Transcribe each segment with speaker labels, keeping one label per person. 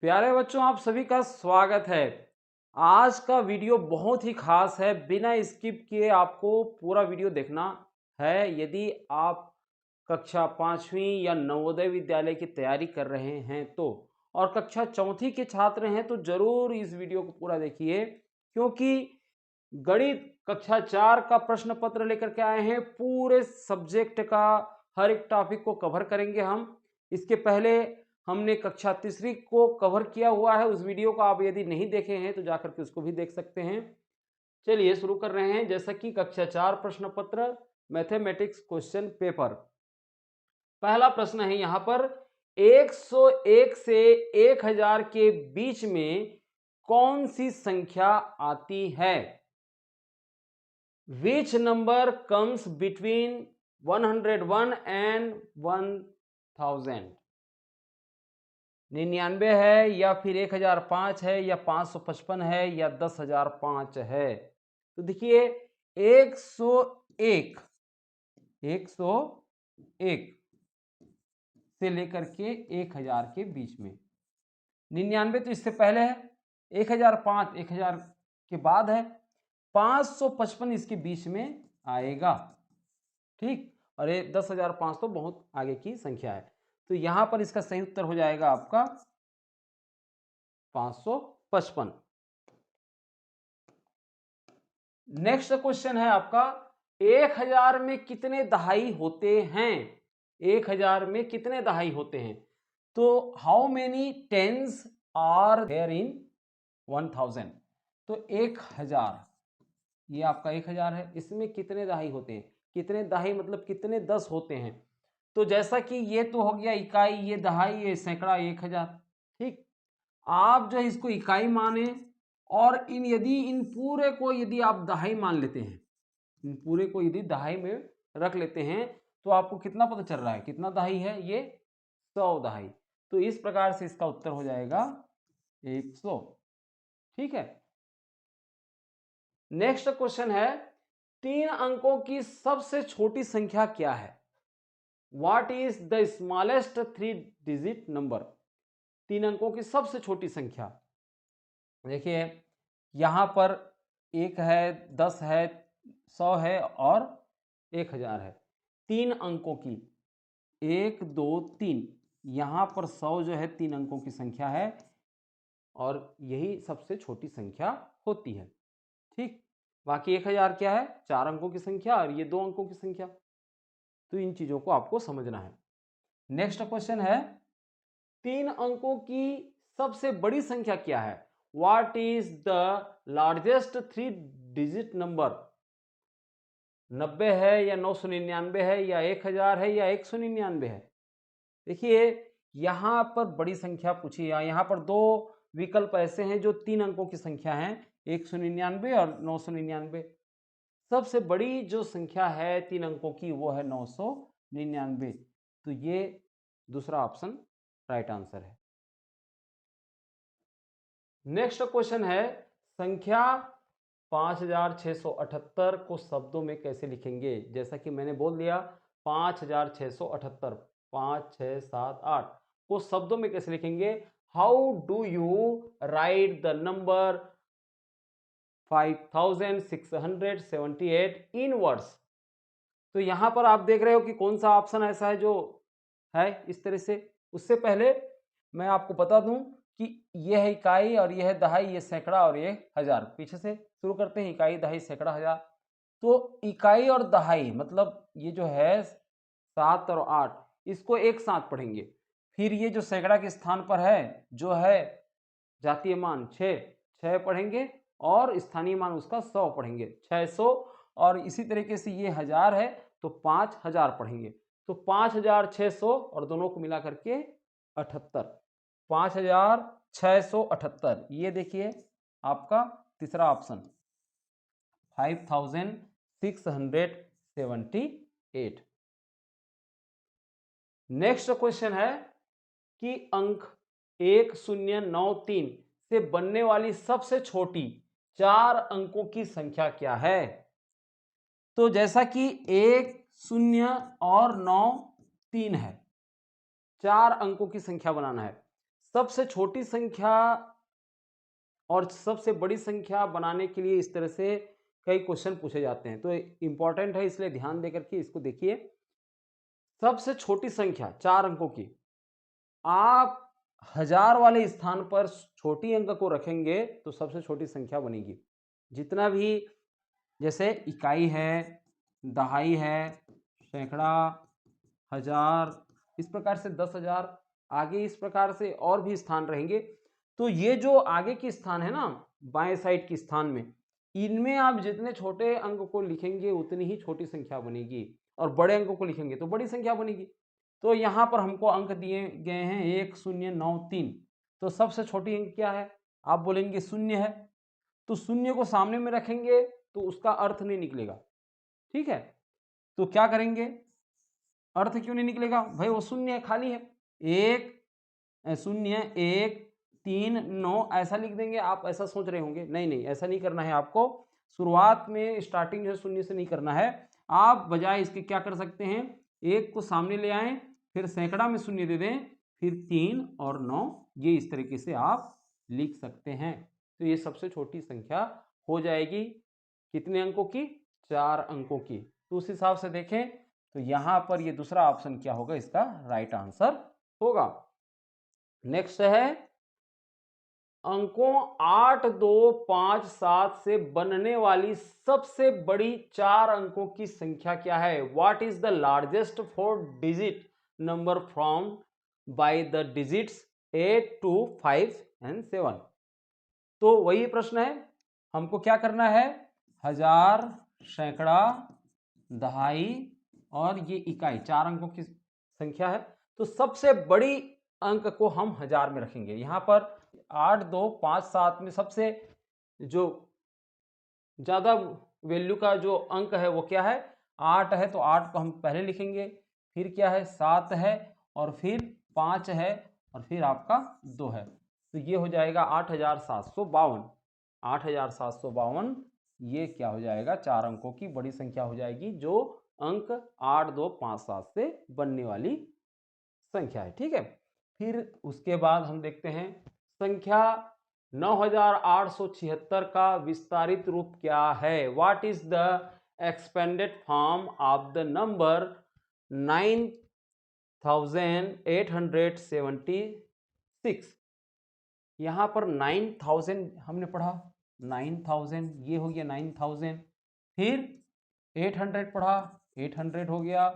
Speaker 1: प्यारे बच्चों, आप सभी का स्वागत है। आज का वीडियो बहुत ही खास है। बिना स्किप किए आपको पूरा वीडियो देखना है। यदि आप कक्षा 5वीं या नवोदय विद्यालय की तैयारी कर रहे हैं तो, और कक्षा 4थी के छात्र हैं तो जरूर इस वीडियो को पूरा देखिए, क्योंकि गणित कक्षा 4 का प्रश्न पत्र लेकर के आए हैं। पूरे सब्जेक्ट का हर एक टॉपिक को कवर करेंगे हम। इसके पहले हमने कक्षा तीसरी को कवर किया हुआ है। उस वीडियो को आप यदि नहीं देखे हैं तो जाकर के उसको भी देख सकते हैं। चलिए शुरू कर रहे हैं। जैसा कि कक्षा 4 प्रश्न पत्र मैथमेटिक्स क्वेश्चन पेपर, पहला प्रश्न है यहाँ पर, 101 से 1000 के बीच में कौन सी संख्या आती है? Which number comes between 101 and 1000? 99 है या फिर 1005 है या 555 है या 10,005 है? तो देखिए 101 से लेकर के 1000 के बीच में, 99 तो इससे पहले है, 1005 1000 के बाद है, 555 इसके बीच में आएगा। ठीक, और ये 10,005 तो बहुत आगे की संख्या है। तो यहां पर इसका सही उत्तर हो जाएगा आपका 555। नेक्स्ट क्वेश्चन है आपका, 1000 में कितने दहाई होते हैं? 1000 में कितने दहाई होते हैं? तो how many tens are there in 1000? तो 1000, ये आपका 1000 है, इसमें कितने दहाई होते हैं? कितने दहाई मतलब कितने 10 होते हैं? तो जैसा कि ये तो हो गया इकाई, ये दहाई, ये सैकड़ा, 1000। ठीक, आप जो है इसको इकाई माने, और यदि इन पूरे को यदि आप दहाई मान लेते हैं, इन पूरे को यदि दहाई में रख लेते हैं, तो आपको कितना पता चल रहा है, कितना दहाई है? ये 100 दहाई। तो इस प्रकार से इसका उत्तर हो जाएगा 100। ठीक है। नेक्स्ट क्वेश्चन है, 3 अंकों की सबसे छोटी संख्या क्या है? What is the smallest 3 digit number? 3 अंकों की सबसे छोटी संख्या। देखिए यहां पर 1 है, 10 है, 100 है और 1000 है। 3 अंकों की, 1 2 3, यहां पर 100 जो है 3 अंकों की संख्या है, और यही सबसे छोटी संख्या होती है। ठीक, बाकी 1000 क्या है? 4 अंकों की संख्या, और ये 2 अंकों की संख्या। तो इन चीजों को आपको समझना है। नेक्स्ट क्वेश्चन है, 3 अंकों की सबसे बड़ी संख्या क्या है? What is the largest 3 digit number? 90 है या 999 है या 1000 है या 199 है? देखिए यहां पर बड़ी संख्या पूछी है। यहां पर 2 विकल्प ऐसे हैं जो 3 अंकों की संख्या है, 199 और 999। सबसे बड़ी जो संख्या है 3 अंकों की वो है 999। तो ये दूसरा ऑप्शन राइट आंसर है। नेक्स्ट क्वेश्चन है, संख्या 5678 को शब्दों में कैसे लिखेंगे? जैसा कि मैंने बोल दिया, 5678, 5 6 7 8 को शब्दों में कैसे लिखेंगे? How do you right the number 5678 in words? तो यहां पर आप देख रहे हो कि कौन सा ऑप्शन ऐसा है जो है इस तरह से। उससे पहले मैं आपको बता दूं कि यह है इकाई और यह है दहाई, ये सैकड़ा और ये हजार। पीछे से शुरू करते हैं, इकाई दहाई सैकड़ा हजार। तो इकाई और दहाई मतलब ये जो है 7 और 8, इसको एक साथ पढ़ेंगे। फिर ये जो सैकड़ा के स्थान पर है जो है जातीय मान 6 पढ़ेंगे, और स्थानीय मान उसका 100 पढ़ेंगे, 600। और इसी तरीके से ये हजार है तो 5000 पढ़ेंगे। तो 5600 और दोनों को मिला करके 78, 5678। ये देखिए आपका तीसरा ऑप्शन 5678। नेक्स्ट क्वेश्चन है कि अंक 1093 से बनने वाली सबसे छोटी 4 अंकों की संख्या क्या है? तो जैसा कि 1 0 और 9 3 है, 4 अंकों की संख्या बनाना है। सबसे छोटी संख्या और सबसे बड़ी संख्या बनाने के लिए इस तरह से कई क्वेश्चन पूछे जाते हैं, तो इंपॉर्टेंट है, इसलिए ध्यान देकर के इसको देखिए। सबसे छोटी संख्या 4 अंकों की, आप 1000 वाले स्थान पर छोटी अंक को रखेंगे तो सबसे छोटी संख्या बनेगी। जितना भी जैसे इकाई है, दहाई है, सैकड़ा, हजार, इस प्रकार से 10,000, आगे इस प्रकार से और भी स्थान रहेंगे। तो ये जो आगे के स्थान है ना, बाएं साइड के स्थान में, इनमें आप जितने छोटे अंक को लिखेंगे उतनी ही छोटी संख्या बनेगी, और बड़े अंकों को लिखेंगे तो बड़ी संख्या बनेगी। तो यहाँ पर हमको अंक दिए गए हैं 1093, तो सबसे छोटी अंक क्या है? आप बोलेंगे 0 है, तो 0 को सामने में रखेंगे तो उसका अर्थ नहीं निकलेगा, ठीक है। तो क्या करेंगे, अर्थ क्यों नहीं निकलेगा भाई, वो 0 है, खाली है। 1 0 1 3 9 ऐसा लिख देंगे। आप ऐसा सोच रहे होंगे, नहीं नहीं, ऐसा नहीं करना है आपको। शुरुआत में स्टार्टिंग जो है 0 से नहीं करना है। आप बजाय इसके क्या कर सकते हैं, 1 को सामने ले आएं, फिर सैकड़ा में 0 दे दें, फिर 3 और 9, ये इस तरीके से आप लिख सकते हैं। तो ये सबसे छोटी संख्या हो जाएगी कितने अंकों की, 4 अंकों की। तो उस हिसाब से देखें तो यहां पर ये दूसरा ऑप्शन क्या होगा, इसका राइट आंसर होगा। नेक्स्ट है, अंकों 8 2 5 7 से बनने वाली सबसे बड़ी 4 अंकों की संख्या क्या है? What is the largest 4 digit number from by the digits 8 2 5 and 7। तो वही प्रश्न है, हमको क्या करना है, हजार, सैकड़ा, दहाई और ये इकाई, 4 अंकों की संख्या है। तो सबसे बड़ी अंक को हम 1000 में रखेंगे। यहां पर 8 2 5 7 में सबसे जो ज्यादा वैल्यू का जो अंक है वो क्या है, 8 है, तो 8 को हम पहले लिखेंगे, फिर क्या है 7 है, और फिर 5 है, और फिर आपका 2 है। तो ये हो जाएगा 8752। 8752 ये क्या हो जाएगा, 4 अंकों की बड़ी संख्या हो जाएगी, जो अंक 8 2 5 7 से बनने वाली संख्या है, ठीक है। फिर उसके बाद हम देखते हैं संख्या 9876 का विस्तारित रूप क्या है? What is the expanded form of the number 9876? यहां पर 9000 हमने पढ़ा, 9000 ये हो गया 9000, फिर 800 पढ़ा, 800 हो गया,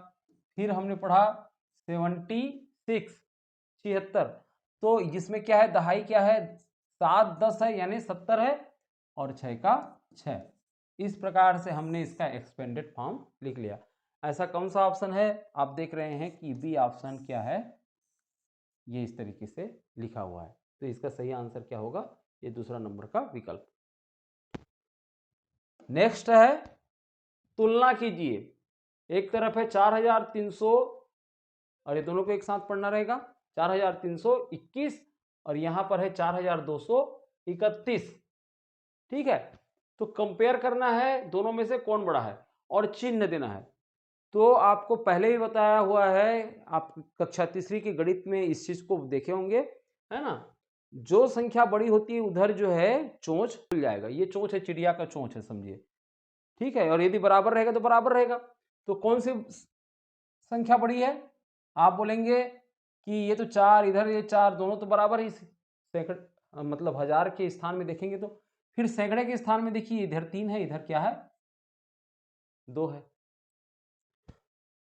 Speaker 1: फिर हमने पढ़ा 76 तो इसमें क्या है, दहाई क्या है, 7 10 है यानी 70 है, और 6 का 6। इस प्रकार से हमने इसका एक्सपेंडेड फॉर्म लिख लिया। ऐसा कौन सा ऑप्शन है, आप देख रहे हैं कि बी ऑप्शन क्या है, ये इस तरीके से लिखा हुआ है। तो इसका सही आंसर क्या होगा, ये दूसरा नंबर का विकल्प। नेक्स्ट है, तुलना कीजिए। एक तरफ है 4300, और ये दोनों को एक साथ पढ़ना रहेगा, 4321, और यहां पर है 4231, ठीक है। तो कंपेयर करना है दोनों में से कौन बड़ा है, और चिन्ह देना है। तो आपको पहले ही बताया हुआ है, आप कक्षा तीसरी के गणित में इस चीज को देखे होंगे, है ना। जो संख्या बड़ी होती है उधर जो है चोंच खुल जाएगा, ये चोंच है, चिड़िया का चोंच है, समझिए, ठीक है। और यदि बराबर रहेगा तो बराबर रहेगा। तो कौन सी संख्या बड़ी है, आप बोलेंगे कि ये तो 4 इधर, ये 4, दोनों तो बराबर ही, सैकड़ मतलब 1000 के स्थान में देखेंगे तो। फिर सैकड़े के स्थान में देखिए, इधर 3 है, इधर क्या है 2 है।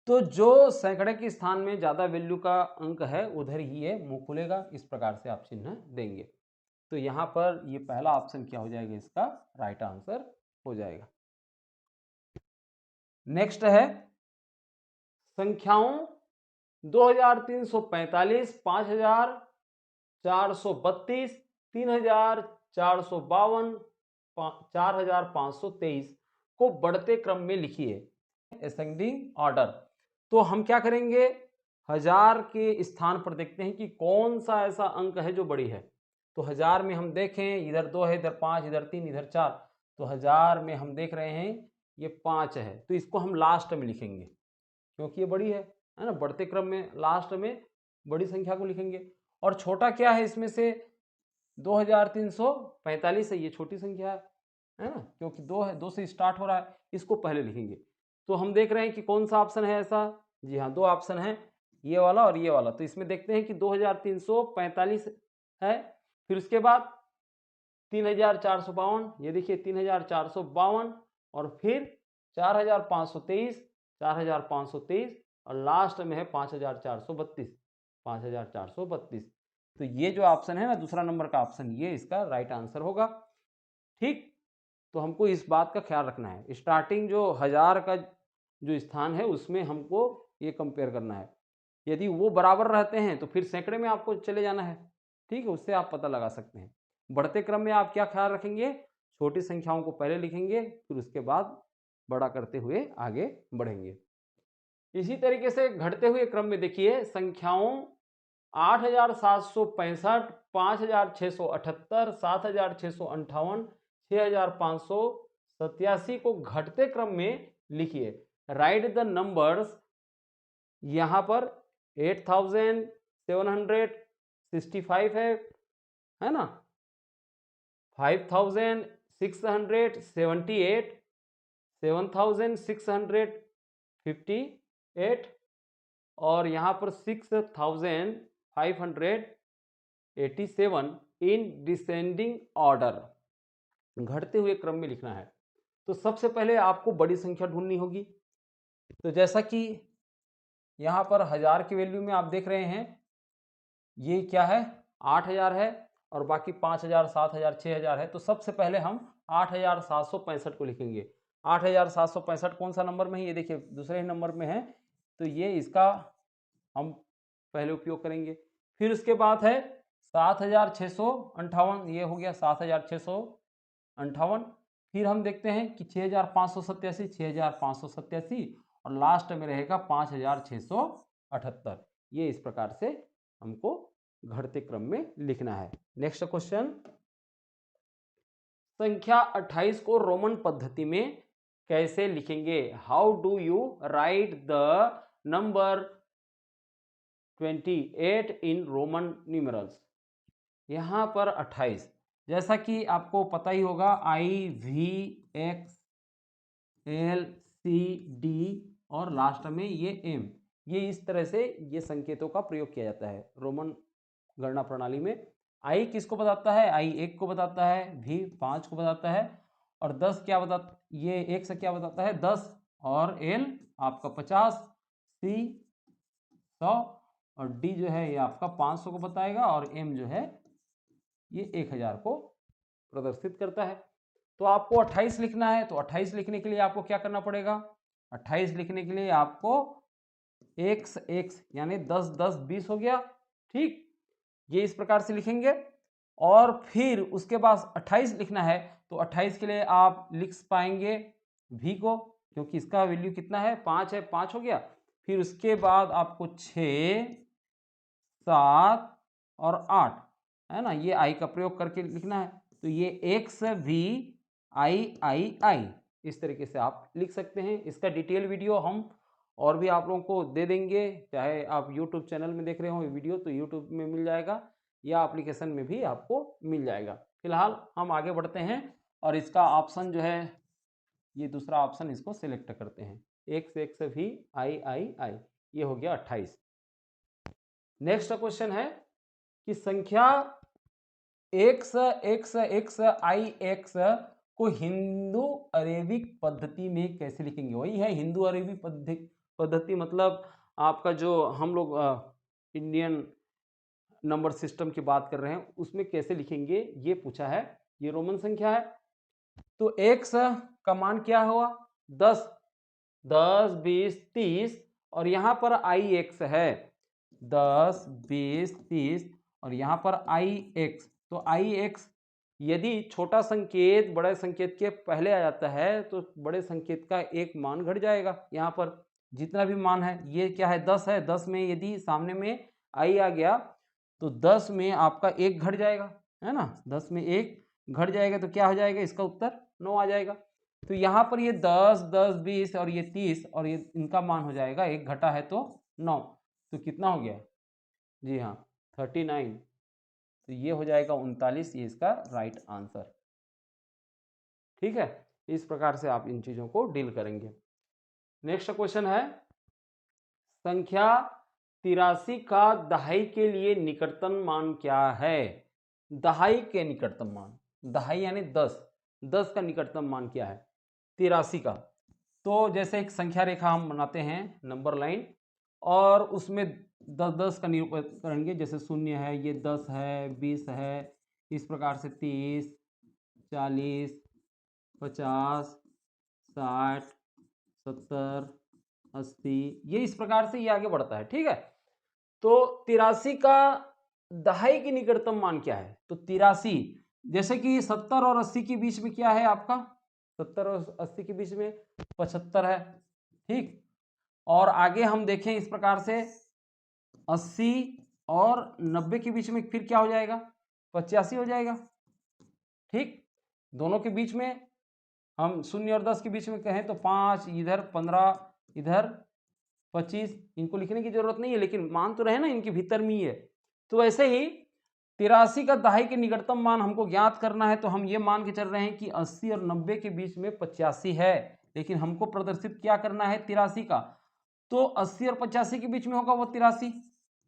Speaker 1: तो जो सैकड़े के स्थान में ज्यादा वैल्यू का अंक है उधर ही ये मुंह खुलेगा, इस प्रकार से आप चिन्ह देंगे। तो यहां पर ये पहला ऑप्शन क्या हो जाएगा, इसका राइट आंसर हो जाएगा। नेक्स्ट है, संख्याओं 2345, 5432, 3452, 4523 को बढ़ते क्रम में लिखिए, असेंडिंग ऑर्डर। तो हम क्या करेंगे, 1000 के स्थान पर देखते हैं कि कौन सा ऐसा अंक है जो बड़ी है। तो 1000 में हम देखें, इधर 2 है, इधर 5, इधर 3, इधर 4। तो 1000 में हम देख रहे हैं ये 5 है, तो इसको हम लास्ट में लिखेंगे क्योंकि ये बड़ी है ना। बढ़ते क्रम में लास्ट में बड़ी संख्या को लिखेंगे। और छोटा क्या है इसमें से 2345 है, ये छोटी संख्या है ना, क्योंकि 2 है, 2 से स्टार्ट हो रहा है, इसको पहले लिखेंगे। तो हम देख रहे हैं कि कौन सा ऑप्शन है ऐसा, जी हाँ 2 ऑप्शन है, ये वाला और ये वाला। तो इसमें देखते हैं कि 2345 है, फिर उसके बाद 3452, ये देखिए 3452, और फिर 4523, 4523, और लास्ट में है 5432, 5432। तो ये जो ऑप्शन है ना दूसरा नंबर का ऑप्शन, ये इसका राइट आंसर होगा। ठीक, तो हमको इस बात का ख्याल रखना है, स्टार्टिंग जो 1000 का जो स्थान है उसमें हमको ये कंपेयर करना है। यदि वो बराबर रहते हैं तो फिर सैकड़े में आपको चले जाना है। ठीक है, उससे आप पता लगा सकते हैं। बढ़ते क्रम में आप क्या ख्याल रखेंगे, छोटी संख्याओं को पहले लिखेंगे, फिर उसके बाद बड़ा करते हुए आगे बढ़ेंगे। इसी तरीके से घटते हुए क्रम में देखिए संख्याओं 8765, 5678, 7658, 6587 को घटते क्रम में लिखिए। राइट द नंबर्स, यहां पर 8765 है ना, 5678, 7658, और यहां पर 6587 इन डिसेंडिंग ऑर्डर, घटते हुए क्रम में लिखना है। तो सबसे पहले आपको बड़ी संख्या ढूंढनी होगी। तो जैसा कि यहां पर 1000 की वैल्यू में आप देख रहे हैं, ये क्या है 8000 है, और बाकी 5000, 7000, 6000 है। तो सबसे पहले हम 8765 को लिखेंगे। 8765 कौन सा नंबर में है, ये देखिए दूसरे ही नंबर में है, तो ये इसका हम पहले उपयोग करेंगे। फिर उसके बाद है 7658, ये हो गया 7658। फिर हम देखते हैं कि 6587, 6587, और लास्ट में रहेगा 5678। ये इस प्रकार से हमको घटते क्रम में लिखना है। नेक्स्ट क्वेश्चन, संख्या 28 को रोमन पद्धति में कैसे लिखेंगे? How do you right the number 28 in Roman numerals? यहां पर 28, जैसा कि आपको पता ही होगा, IVXLCD और लास्ट में ये M, ये इस तरह से ये संकेतों का प्रयोग किया जाता है रोमन गणना प्रणाली में। I किसको बताता है? I 1 को बताता है, V 5 को बताता है, और 10 क्या बताता, ये 1 से क्या बताता है 10, और L आपका 50, C 100, और D जो है ये आपका 500 को बताएगा, और M जो है ये 1000 को प्रदर्शित करता है। तो आपको 28 लिखना है, तो 28 लिखने के लिए आपको क्या करना पड़ेगा? 28 लिखने के लिए आपको x x यानी 10 10 20 हो गया। ठीक, ये इस प्रकार से लिखेंगे। और फिर उसके बाद 28 लिखना है, तो 28 के लिए आप लिख पाएंगे v को, क्योंकि इसका वैल्यू कितना है 5 है, 5 हो गया। फिर उसके बाद आपको 6 7 और 8 है ना, ये i का प्रयोग करके लिखना है। तो ये x v i इस तरीके से आप लिख सकते हैं। इसका डिटेल वीडियो हम और भी आप लोगों को दे देंगे, चाहे आप YouTube चैनल में देख रहे हो वीडियो तो YouTube में मिल जाएगा, या एप्लीकेशन में भी आपको मिल जाएगा। फिलहाल हम आगे बढ़ते हैं, और इसका ऑप्शन जो है ये दूसरा ऑप्शन, इसको सिलेक्ट करते हैं, x v i, ये हो गया 28। नेक्स्ट क्वेश्चन है कि संख्या x को हिंदू अरेबिक पद्धति में कैसे लिखेंगे? वही है हिंदू अरेबिक पद्धति, मतलब आपका जो हम लोग इंडियन नंबर सिस्टम की बात कर रहे हैं उसमें कैसे लिखेंगे ये पूछा है। ये रोमन संख्या है, तो x का मान क्या हुआ 10, 10 20 30, और यहां पर ix है 10 20 30, और यहां पर ix, तो ix यदि छोटा संकेत बड़े संकेत के पहले आ जाता है तो बड़े संकेत का एक मान घट जाएगा। यहाँ पर जितना भी मान है, ये क्या है 10 है, 10 में यदि सामने में i आ गया तो 10 में आपका एक घट जाएगा, है ना, 10 में एक घट जाएगा, तो क्या हो जाएगा, इसका उत्तर 9 आ जाएगा। तो यहाँ पर ये 10 10 20 और ये 30, और ये इनका मान हो जाएगा, एक घटा है तो 9, तो कितना हो गया, जी हाँ 39, तो ये हो जाएगा 39, ये इसका राइट आंसर। ठीक है, इस प्रकार से आप इन चीजों को डील करेंगे। नेक्स्ट क्वेश्चन है, संख्या 83 का दहाई के लिए निकटतम मान क्या है? दहाई के निकटतम मान, दहाई यानी 10, 10 का निकटतम मान क्या है 83 का? तो जैसे एक संख्या रेखा हम बनाते हैं, नंबर लाइन, और उसमें 10-10 का निरूपण करेंगे। जैसे 0 है, ये 10 है, 20 है, इस प्रकार से 30, 40, 50, 60, 70, 80, ये इस प्रकार से ये आगे बढ़ता है। ठीक है, तो 83 का दहाई की निकटतम मान क्या है? तो 83, जैसे कि 70 और 80 के बीच में क्या है आपका? 70 और 80 के बीच में 75 है। ठीक, और आगे हम देखें इस प्रकार से 80 और 90 के बीच में फिर क्या हो जाएगा? 85 हो जाएगा। ठीक, दोनों के बीच में हम 0 और 10 के बीच में कहें तो 5 इधर, 15 इधर, 25, इनको लिखने की जरूरत नहीं है, लेकिन मान तो रहे ना, इनके भीतर में ही है। तो ऐसे ही 83 का दहाई के निकटतम मान हमको ज्ञात करना है, तो हम ये मान के चल रहे हैं कि 80 और 90 के बीच में 85 है, लेकिन हमको प्रदर्शित क्या करना है 83 का, तो 80 और 85 के बीच में होगा वो 83।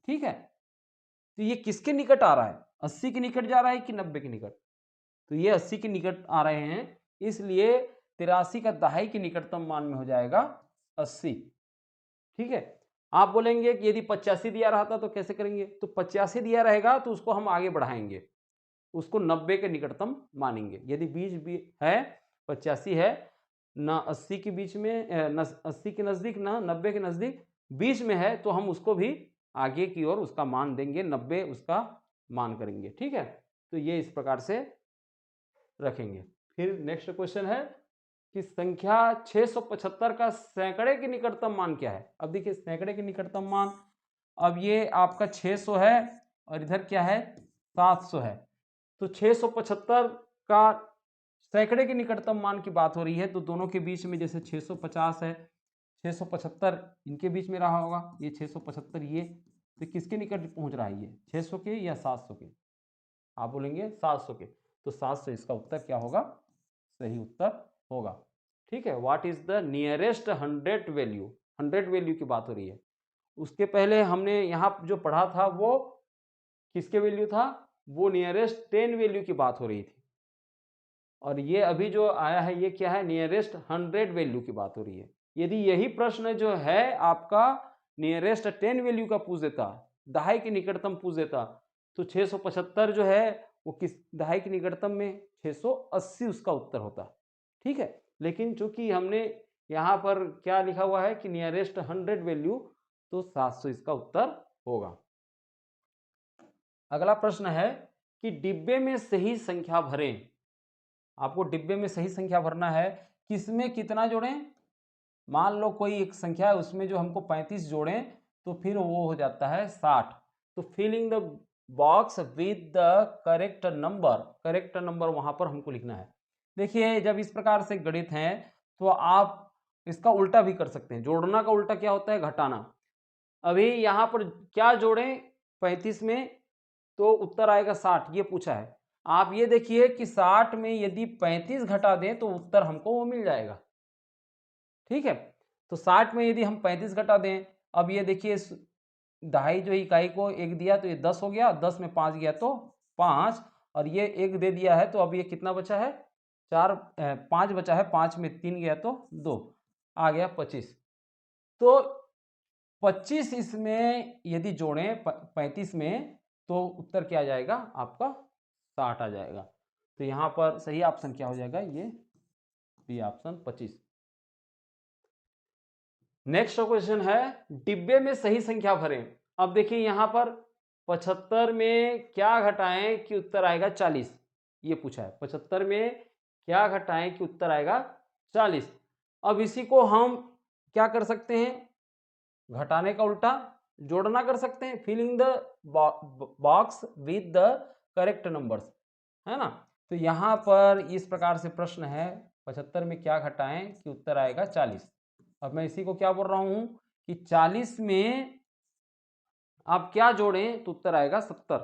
Speaker 1: ठीक है, तो ये किसके निकट आ रहा है? 80 के निकट जा रहा है कि 90 के निकट? तो ये 80 के निकट आ रहे हैं, इसलिए 83 का दहाई के निकटतम मान में हो जाएगा 80। ठीक है, आप बोलेंगे कि यदि 85 दिया रहा था तो कैसे करेंगे? तो 85 दिया रहेगा तो उसको हम आगे बढ़ाएंगे, उसको 90 के निकटतम मानेंगे। यदि बीच भी है 85 है ना 80 के बीच में, न 80 के नजदीक ना 90 के नजदीक, बीच में है, तो हम उसको भी आगे की ओर उसका मान देंगे, 90 उसका मान करेंगे। ठीक है, तो ये इस प्रकार से रखेंगे। फिर नेक्स्ट क्वेश्चन है कि संख्या 675 का सैकड़े के निकटतम मान क्या है? अब देखिए सैकड़े के निकटतम मान, अब ये आपका 600 है और इधर क्या है 700 है, तो 675 का सैकड़े के निकटतम मान की बात हो रही है, तो दोनों के बीच में जैसे 650 है, 675 इनके बीच में रहा होगा, ये 675 ये, तो किसके निकट पहुंच रहा है ये 600 के या 700 के? आप बोलेंगे 700 के, तो 700 इसका उत्तर क्या होगा? सही उत्तर होगा। ठीक है, what is the nearest 100 value? 100 value की बात हो रही है। उसके पहले हमने यहाँ जो पढ़ा था वो किसके वैल्यू था? वो नियरेस्ट 10 वैल्यू की बात हो रही थी, और ये अभी जो आया है ये क्या है? नियरेस्ट 100 वैल्यू की बात हो रही है। यदि यही प्रश्न जो है आपका नियरेस्ट 10 वैल्यू का पूछ देता, दहाई के निकटतम पूछ देता, तो 675 जो है वो किस दहाई के निकटतम में? 680 उसका उत्तर होता। ठीक है, लेकिन चूंकि हमने यहाँ पर क्या लिखा हुआ है कि नियरेस्ट 100 वैल्यू, तो 700 इसका उत्तर होगा। अगला प्रश्न है कि डिब्बे में सही संख्या भरें। आपको डिब्बे में सही संख्या भरना है, किसमें कितना जोड़ें? मान लो कोई एक संख्या है, उसमें जो हमको 35 जोड़ें तो फिर वो हो जाता है 60। तो filling the box with the correct number, correct number वहां पर हमको लिखना है। देखिए जब इस प्रकार से गणित है तो आप इसका उल्टा भी कर सकते हैं। जोड़ना का उल्टा क्या होता है? घटाना। अभी यहाँ पर क्या जोड़ें 35 में? तो उत्तर आएगा 60, ये पूछा है। आप ये देखिए कि 60 में यदि 35 घटा दें तो उत्तर हमको वो मिल जाएगा। ठीक है, तो 60 में यदि हम 35 घटा दें, अब ये देखिए दहाई जो इकाई को 1 दिया तो ये 10 हो गया, 10 में 5 गया तो 5, और ये 1 दे दिया है तो अब ये कितना बचा है? 5 बचा है, 5 में 3 गया तो 2, आ गया 25। तो 25 इसमें यदि जोड़ें 35 में तो उत्तर क्या आ जाएगा आपका? 60 आ जाएगा। तो यहाँ पर सही ऑप्शन क्या हो जाएगा? ये बी ऑप्शन 25। नेक्स्ट क्वेश्चन है डिब्बे में सही संख्या भरें। अब देखिए यहाँ पर 75 में क्या घटाएं कि उत्तर आएगा 40, ये पूछा है। 75 में क्या घटाएं कि उत्तर आएगा 40। अब इसी को हम क्या कर सकते हैं? घटाने का उल्टा जोड़ना कर सकते हैं, filling the box with the correct numbers, है ना। तो यहाँ पर इस प्रकार से प्रश्न है 75 में क्या घटाएं कि उत्तर आएगा 40। अब मैं इसी को क्या बोल रहा हूँ कि 40 में आप क्या जोड़ें तो उत्तर आएगा 70,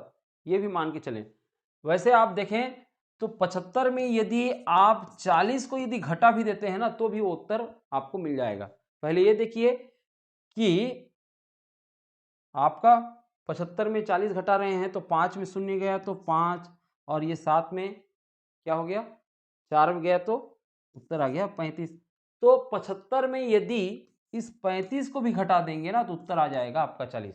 Speaker 1: ये भी मान के चलें। वैसे आप देखें तो 75 में यदि आप 40 को यदि घटा भी देते हैं ना तो भी वो उत्तर आपको मिल जाएगा। पहले ये देखिए कि आपका 75 में 40 घटा रहे हैं तो 5 में शून्य गया तो 5, और ये 7 में क्या हो गया 4 में गया तो उत्तर आ गया 35। तो 75 में यदि इस 35 को भी घटा देंगे ना तो उत्तर आ जाएगा आपका 40।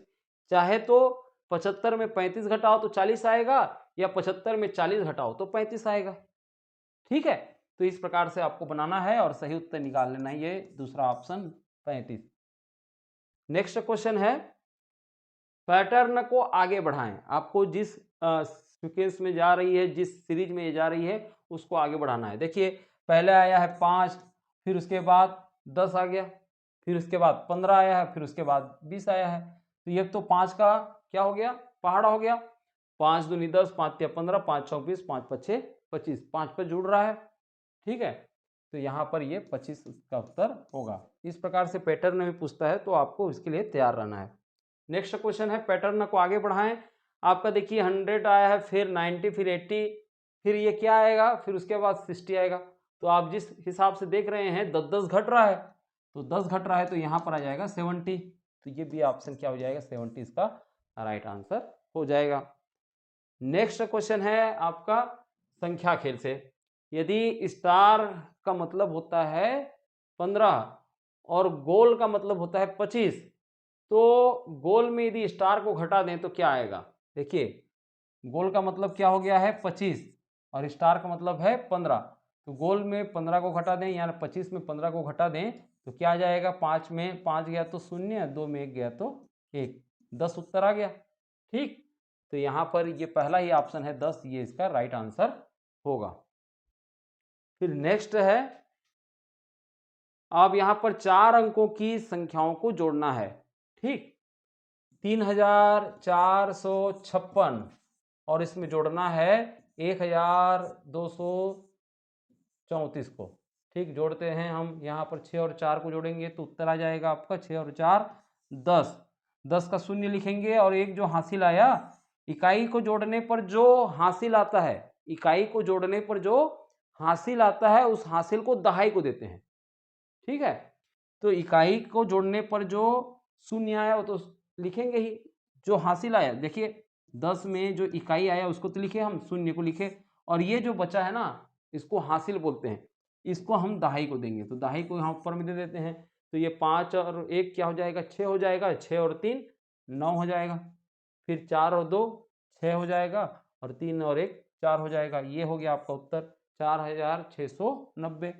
Speaker 1: चाहे तो 75 में 35 घटाओ तो 40 आएगा, या 75 में 40 घटाओ तो 35 आएगा। ठीक है, तो इस प्रकार से आपको बनाना है और सही उत्तर निकाल लेना है, ये दूसरा ऑप्शन 35। नेक्स्ट क्वेश्चन है, पैटर्न को आगे बढ़ाएं। आपको जिस सीक्वेंस में जा रही है, जिस सीरीज में जा रही है, उसको आगे बढ़ाना है। देखिए पहले आया है 5, फिर उसके बाद 10 आ गया, फिर उसके बाद 15 आया है, फिर उसके बाद 20 आया है। तो ये तो 5 का क्या हो गया, पहाड़ा हो गया। 5 दूनी 10, 5 तिया 15, 5 चौक 20, 5 पछे 25, 5 पर जुड़ रहा है। ठीक है, तो यहाँ पर ये 25 का उत्तर होगा। इस प्रकार से पैटर्न में पूछता है तो आपको इसके लिए तैयार रहना है। नेक्स्ट क्वेश्चन है, पैटर्न को आगे बढ़ाएं। आपका देखिए 100 आया है, फिर 90, फिर 80, फिर ये क्या आएगा, फिर उसके बाद 60 आएगा। तो आप जिस हिसाब से देख रहे हैं 10-10 घट रहा है, तो 10 घट रहा है तो यहाँ पर आ जाएगा 70। तो ये भी ऑप्शन क्या हो जाएगा 70 इसका राइट आंसर हो जाएगा। नेक्स्ट क्वेश्चन है आपका संख्या खेल से। यदि स्टार का मतलब होता है 15 और गोल का मतलब होता है 25, तो गोल में यदि स्टार को घटा दें तो क्या आएगा। देखिए गोल का मतलब क्या हो गया है 25 और स्टार का मतलब है 15। तो गोल में 15 को घटा दें, यानी 25 में 15 को घटा दें तो क्या आ जाएगा, 5 में 5 गया तो 0, 2 में 1 गया तो 1, 10 उत्तर आ गया। ठीक, तो यहाँ पर ये पहला ही ऑप्शन है 10, ये इसका राइट आंसर होगा। फिर नेक्स्ट है, अब यहाँ पर 4 अंकों की संख्याओं को जोड़ना है। ठीक, 3456 और इसमें जोड़ना है 1234 को। ठीक, जोड़ते हैं हम, यहाँ पर 6 और 4 को जोड़ेंगे तो उत्तर आ जाएगा आपका 6 और 4 10। 10 का शून्य लिखेंगे और एक जो हासिल आया, इकाई को जोड़ने पर जो हासिल आता है, इकाई को जोड़ने पर जो हासिल आता है उस हासिल को दहाई को देते हैं। ठीक है, तो इकाई को जोड़ने पर जो शून्य आया वो तो लिखेंगे ही, जो हासिल आया। देखिए 10 में जो इकाई आया उसको तो लिखे हम, शून्य को लिखे, और ये जो बचा है ना इसको हासिल बोलते हैं, इसको हम दहाई को देंगे। तो दहाई को यहाँ ऊपर में दे देते हैं, तो ये 5 और 1 क्या हो जाएगा 6 हो जाएगा, 6 और 3 9 हो जाएगा, फिर 4 और 2 6 हो जाएगा, और 3 और 1 4 हो जाएगा। ये हो गया आपका उत्तर 4690,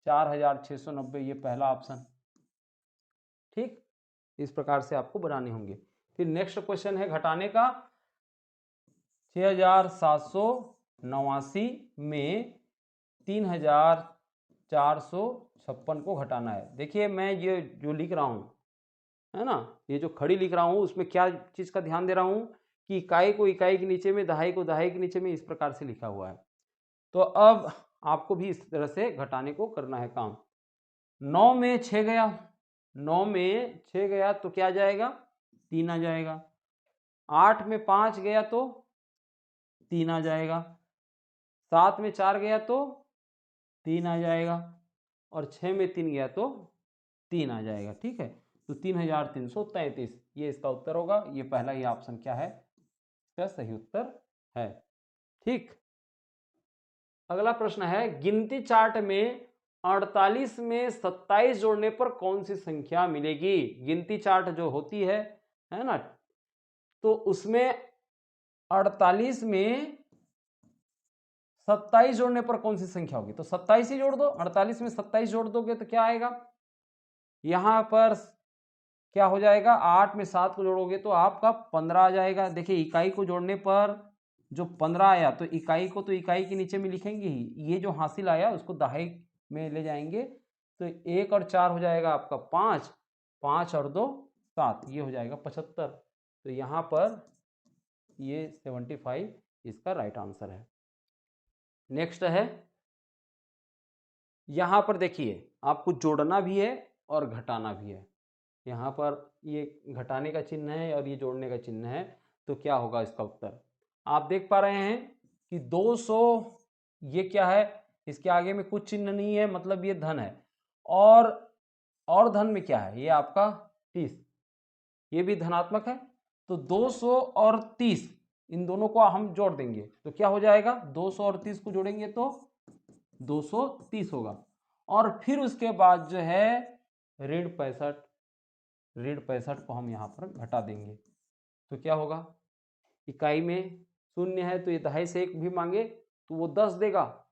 Speaker 1: 4690 ये पहला ऑप्शन। ठीक, इस प्रकार से आपको बनाने होंगे। फिर नेक्स्ट क्वेश्चन है घटाने का, 6789 में 3456 को घटाना है। देखिए मैं ये जो लिख रहा हूँ है ना, ये जो खड़ी लिख रहा हूँ उसमें क्या चीज़ का ध्यान दे रहा हूँ कि इकाई को इकाई के नीचे में, दहाई को दहाई के नीचे में, इस प्रकार से लिखा हुआ है। तो अब आपको भी इस तरह से घटाने को करना है काम। 9 में 6 गया, 9 में 6 गया तो क्या जाएगा 3 आ जाएगा। 8 में 5 गया तो 3 आ जाएगा। 7 में 4 गया तो 3 आ जाएगा, और 6 में 3 गया तो 3 आ जाएगा। ठीक है, तो 3333 ये इसका उत्तर होगा। ये पहला ही ऑप्शन क्या है, इसका सही उत्तर है। ठीक, अगला प्रश्न है, गिनती चार्ट में 48 में 27 जोड़ने पर कौन सी संख्या मिलेगी। गिनती चार्ट जो होती है ना, तो उसमें 48 में 27 जोड़ने पर कौन सी संख्या होगी। तो 27 ही जोड़ दो, 48 में 27 जोड़ दोगे तो क्या आएगा, यहां पर क्या हो जाएगा, 8 में 7 को जोड़ोगे तो आपका 15 आ जाएगा। देखिए इकाई को जोड़ने पर जो 15 आया तो इकाई को तो इकाई के नीचे में लिखेंगे ही, ये जो हासिल आया उसको दहाई में ले जाएंगे, तो 1 और 4 हो जाएगा आपका 5, 5 और 2 7, ये हो जाएगा 75। तो यहाँ पर ये 75 इसका राइट आंसर है। नेक्स्ट है, यहाँ पर देखिए आपको जोड़ना भी है और घटाना भी है। यहाँ पर ये घटाने का चिन्ह है और ये जोड़ने का चिन्ह है, तो क्या होगा इसका उत्तर? आप देख पा रहे हैं कि 200 ये क्या है, इसके आगे में कुछ चिन्ह नहीं है, मतलब ये धन है। और धन में क्या है, ये आपका 30, ये भी धनात्मक है। तो 200 और 30 इन दोनों को हम जोड़ देंगे तो क्या हो जाएगा, 200 और 30 को जोड़ेंगे तो 230 होगा। और फिर उसके बाद जो है ऋण 65 को हम यहाँ पर घटा देंगे तो क्या होगा, इकाई में शून्य है तो ये दहाई से एक भी मांगे तो वो 10 देगा,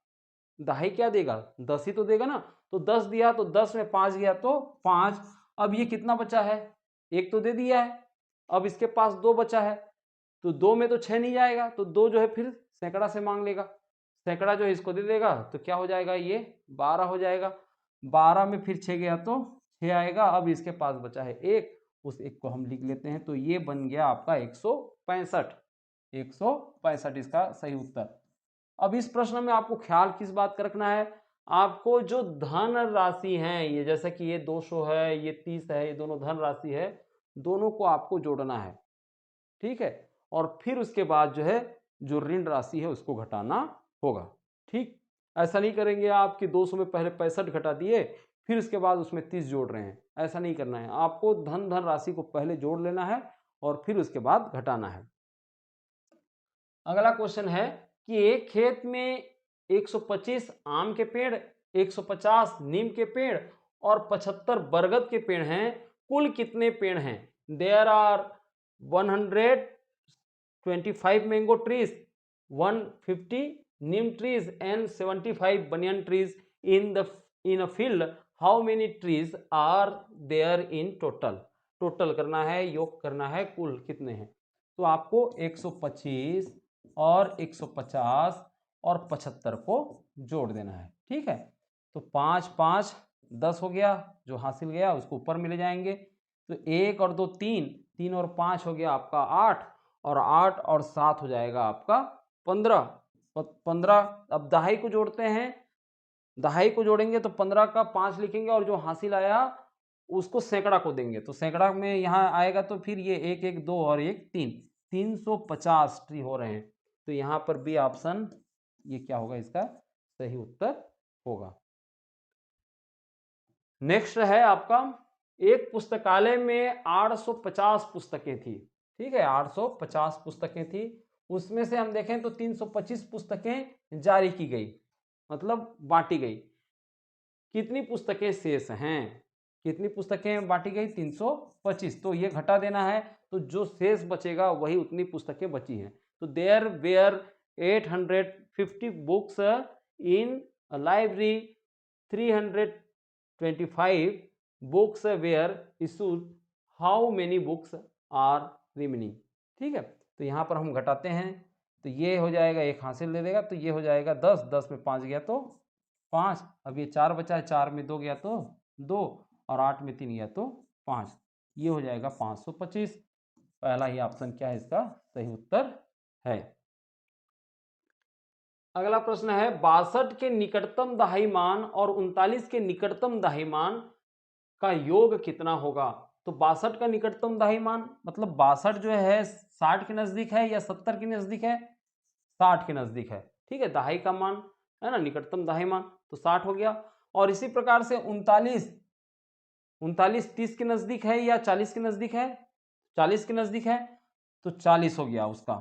Speaker 1: दहाई क्या देगा, 10 ही तो देगा ना। तो 10 दिया तो 10 में 5 गया तो 5। अब ये कितना बचा है, एक तो दे दिया है, अब इसके पास 2 बचा है, तो 2 में तो 6 नहीं जाएगा, तो 2 जो है फिर सैकड़ा से मांग लेगा, सैकड़ा जो है इसको दे देगा तो क्या हो जाएगा, ये 12 हो जाएगा। 12 में फिर 6 गया तो 6 आएगा। अब इसके पास बचा है एक, उस एक को हम लिख लेते हैं, तो ये बन गया आपका 165 इसका सही उत्तर। अब इस प्रश्न में आपको ख्याल किस बात का रखना है, आपको जो धन राशि है, ये जैसे कि ये 200 है, ये 30 है, ये दोनों धन राशि है, दोनों को आपको जोड़ना है, ठीक है। और फिर उसके बाद जो है जो ऋण राशि है उसको घटाना होगा, ठीक। ऐसा नहीं करेंगे आप कि 200 में पहले 65 घटा दिए फिर उसके बाद उसमें 30 जोड़ रहे हैं, ऐसा नहीं करना है। आपको धन राशि को पहले जोड़ लेना है और फिर उसके बाद घटाना है। अगला क्वेश्चन है कि एक खेत में 125 आम के पेड़, 150 नीम के पेड़ और 75 बरगद के पेड़ हैं, कुल कितने पेड़ हैं? There are 125 mango trees, 150 neem trees and 75 banyan trees in a field, how many trees are there in total? Total करना है, योग करना है, कुल कितने हैं। तो आपको 125 और 150 और 75 को जोड़ देना है, ठीक है। तो 5 5 10 हो गया, जो हासिल गया उसको ऊपर में ले जाएंगे। तो 1 और 2 3, 3 और 5 हो गया आपका 8, और 8 और 7 हो जाएगा आपका 15। 15 अब दहाई को जोड़ते हैं, दहाई को जोड़ेंगे तो 15 का 5 लिखेंगे और जो हासिल आया उसको सैकड़ा को देंगे, तो सैकड़ा में यहाँ आएगा तो फिर ये 1 1 2 और 1 3, 350 ट्री हो रहे हैं। तो यहाँ पर बी ऑप्शन ये क्या होगा, इसका सही उत्तर होगा। नेक्स्ट है आपका, एक पुस्तकालय में 850 पुस्तकें थी, ठीक है, 850 पुस्तकें थी, उसमें से हम देखें तो 325 पुस्तकें जारी की गई, मतलब बांटी गई। कितनी पुस्तकें शेष हैं, कितनी पुस्तकें बांटी गई, 325, तो ये घटा देना है, तो जो शेष बचेगा वही उतनी पुस्तकें बची हैं। तो there were 850 books in library, 325 books were issued, how many books are remaining, ठीक है। तो यहाँ पर हम घटाते हैं तो ये हो जाएगा, एक हासिल दे देगा, तो ये हो जाएगा 10, 10 में 5 गया तो 5, अब ये 4 बचा है, 4 में 2 गया तो 2, और 8 में 3 गया तो 5, ये हो जाएगा 525। पहला ही ऑप्शन क्या है, इसका सही उत्तर है। अगला प्रश्न है, 62 के निकटतम दहाई मान और 39 के निकटतम दहाई मान का योग कितना होगा? तो 62 का निकटतम दहाई मान मतलब 62 जो है 60 के नजदीक है या 70 के नजदीक है, 60 के नजदीक है, ठीक है। दहाई का मान है ना, निकटतम दहाई मान तो 60 हो गया। और इसी प्रकार से 39 30 के नजदीक है या 40 के नजदीक है, 40 के नजदीक है, तो 40 हो गया उसका,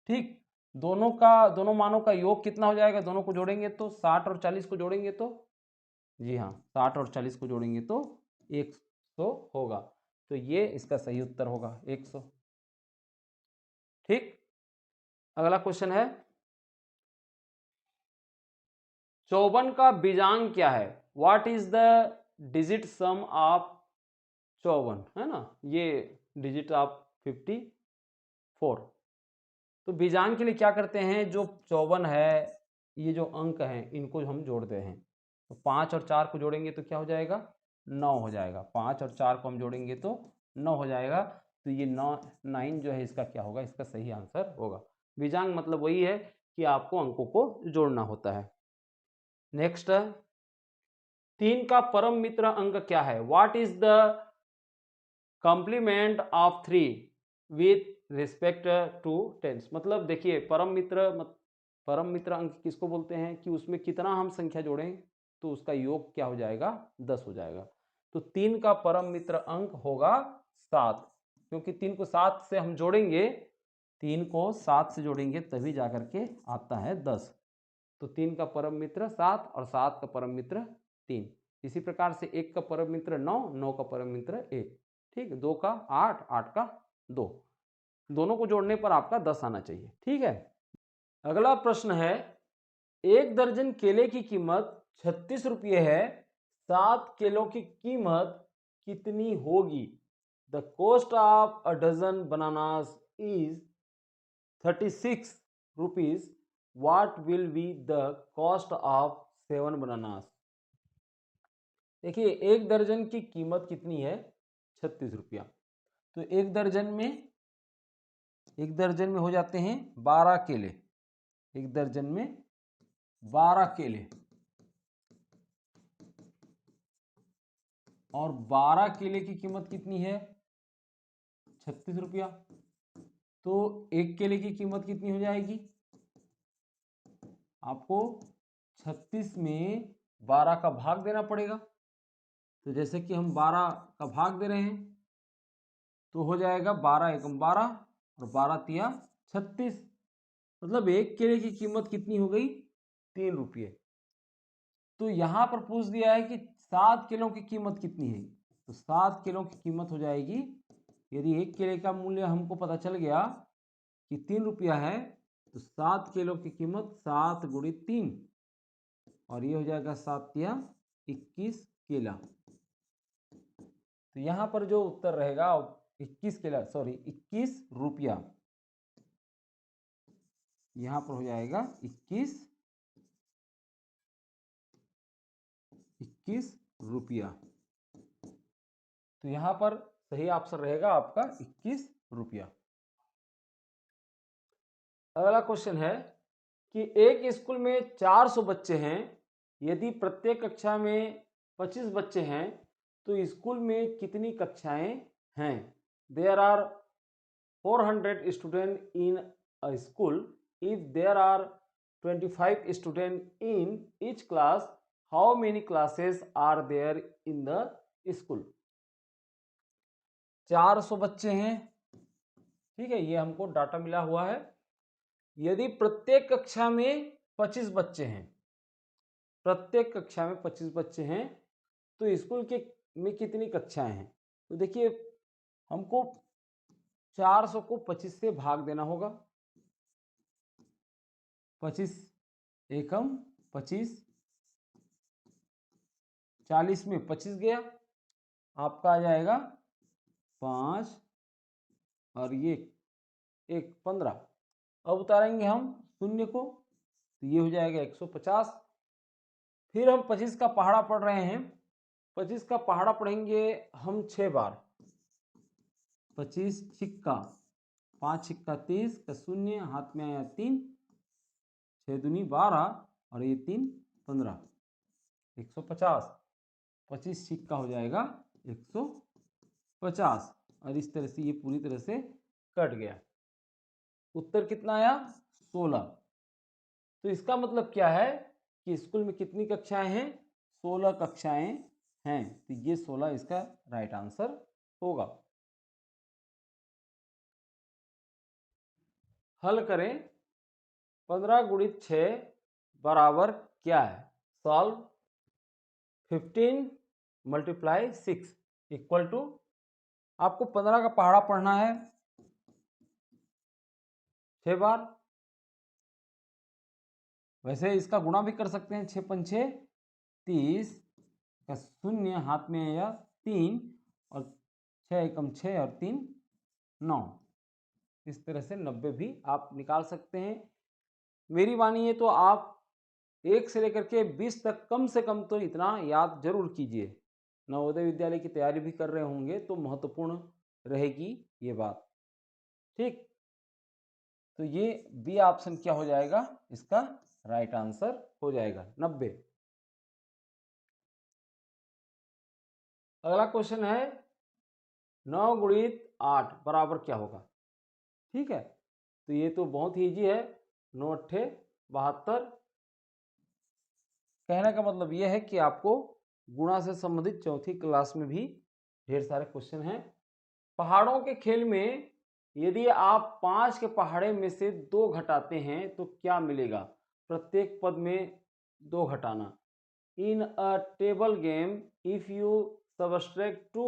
Speaker 1: ठीक। दोनों मानों का योग कितना हो जाएगा, दोनों को जोड़ेंगे तो 60 और 40 को जोड़ेंगे तो, जी हाँ, 60 और 40 को जोड़ेंगे तो 100 होगा, तो ये इसका सही उत्तर होगा 100, ठीक। अगला क्वेश्चन है, 54 का बीजांग क्या है? What is the digit some of 54, है ना, ये डिजिट ऑफ 54। तो बीजांग के लिए क्या करते हैं, जो 54 है, ये जो अंक हैं इनको हम जोड़ते हैं, तो 5 और 4 को जोड़ेंगे तो क्या हो जाएगा, 9 हो जाएगा। 5 और 4 को हम जोड़ेंगे तो 9 हो जाएगा, तो ये 9 जो है इसका क्या होगा, इसका सही आंसर होगा। बीजांग मतलब वही है कि आपको अंकों को जोड़ना होता है। नेक्स्ट, 3 का परम मित्र अंक क्या है? What is the complement of 3 with respect to tens. मतलब देखिए परम मित्र अंक किसको बोलते हैं कि उसमें कितना हम संख्या जोड़ें तो उसका योग क्या हो जाएगा, 10 हो जाएगा। तो 3 का परम मित्र अंक होगा 7, क्योंकि 3 को 7 से हम जोड़ेंगे, 3 को 7 से जोड़ेंगे तभी जाकर के आता है 10। तो 3 का परम मित्र 7 और 7 का परम मित्र 3। इसी प्रकार से 1 का परम मित्र 9, 9 का परम मित्र 1। ठीक, 2 का 8, 8 का 2। दोनों को जोड़ने पर आपका 10 आना चाहिए। ठीक है, अगला प्रश्न है, 1 दर्जन केले की कीमत 36 रुपये है, 7 किलो की कीमत कितनी होगी? The cost of a dozen bananas is 36 rupees, what will be the cost of 7 bananas? देखिए 1 दर्जन की कीमत कितनी है, 36 रुपया। तो एक दर्जन में हो जाते हैं 12 केले। एक दर्जन में 12 केले, और 12 केले की कीमत कितनी है, 36 रुपया। तो एक केले की कीमत कितनी हो जाएगी, आपको 36 में 12 का भाग देना पड़ेगा। तो जैसे कि हम 12 का भाग दे रहे हैं तो हो जाएगा 12 एकम 12 और 12 तिया 36। मतलब एक केले की कीमत कितनी हो गई, 3 रुपये। तो यहां पर पूछ दिया है कि 7 किलो की कीमत कितनी है। तो 7 किलो की कीमत हो जाएगी, यदि एक केले का मूल्य हमको पता चल गया कि 3 रुपया है, तो 7 किलो की कीमत 7 गुणित 3, और ये हो जाएगा 7 तिया 21 केला। तो यहां पर जो उत्तर रहेगा 21 केला, सॉरी 21 रुपया, यहां पर हो जाएगा 21 रुपया। तो यहां पर सही आंसर रहेगा आपका 21 रुपया। अगला क्वेश्चन है कि एक स्कूल में 400 बच्चे हैं, यदि प्रत्येक कक्षा में 25 बच्चे हैं तो स्कूल में कितनी कक्षाएं हैं? There are 400 student in a school, if there are 25 student in each class, how many classes are there in the school? 400 बच्चे हैं, ठीक है, ये हमको डाटा मिला हुआ है। यदि प्रत्येक कक्षा में 25 बच्चे हैं, प्रत्येक कक्षा में 25 बच्चे हैं, तो स्कूल के में कितनी कक्षाएं हैं? तो देखिए हमको 400 को 25 से भाग देना होगा। 25 एकम 25, 40 में 25 गया, आपका आ जाएगा 5, और ये 1 15। अब उतारेंगे हम शून्य को, तो ये हो जाएगा 150। फिर हम 25 का पहाड़ा पढ़ रहे हैं, 25 का पहाड़ा पढ़ेंगे हम 6 बार। 25 छिक्का, 5 छिक्का 30 का शून्य, हाथ में आया 3, 6 दूनी 12, और ये 3 15, 150। 25 छिक्का हो जाएगा 150, और इस तरह से ये पूरी तरह से कट गया। उत्तर कितना आया, 16। तो इसका मतलब क्या है कि स्कूल में कितनी कक्षाएं हैं, 16 कक्षाएं हैं। तो ये 16 इसका राइट आंसर होगा। हल करें, 15 गुणित 6 बराबर क्या है? सॉल्व 15 मल्टीप्लाई 6 इक्वल टू, आपको 15 का पहाड़ा पढ़ना है 6 बार। वैसे इसका गुणा भी कर सकते हैं, 6 पंचे 30 का शून्य, हाथ में आया 3, और 6 एकम 6 और 3 9। इस तरह से 90 भी आप निकाल सकते हैं। मेरी मानिए तो आप 1 से लेकर के 20 तक कम से कम तो इतना याद जरूर कीजिए। नवोदय विद्यालय की तैयारी भी कर रहे होंगे तो महत्वपूर्ण रहेगी ये बात। ठीक, तो ये बी ऑप्शन क्या हो जाएगा, इसका राइट आंसर हो जाएगा 90। अगला क्वेश्चन है, 9 गुणित 8 बराबर क्या होगा। ठीक है, तो ये तो बहुत ही ईजी है। 9 अट्ठे 72। कहने का मतलब ये है कि आपको गुणा से संबंधित चौथी क्लास में भी ढेर सारे क्वेश्चन हैं। पहाड़ों के खेल में यदि आप 5 के पहाड़े में से 2 घटाते हैं तो क्या मिलेगा। प्रत्येक पद में 2 घटाना। In a table game if you subtract 2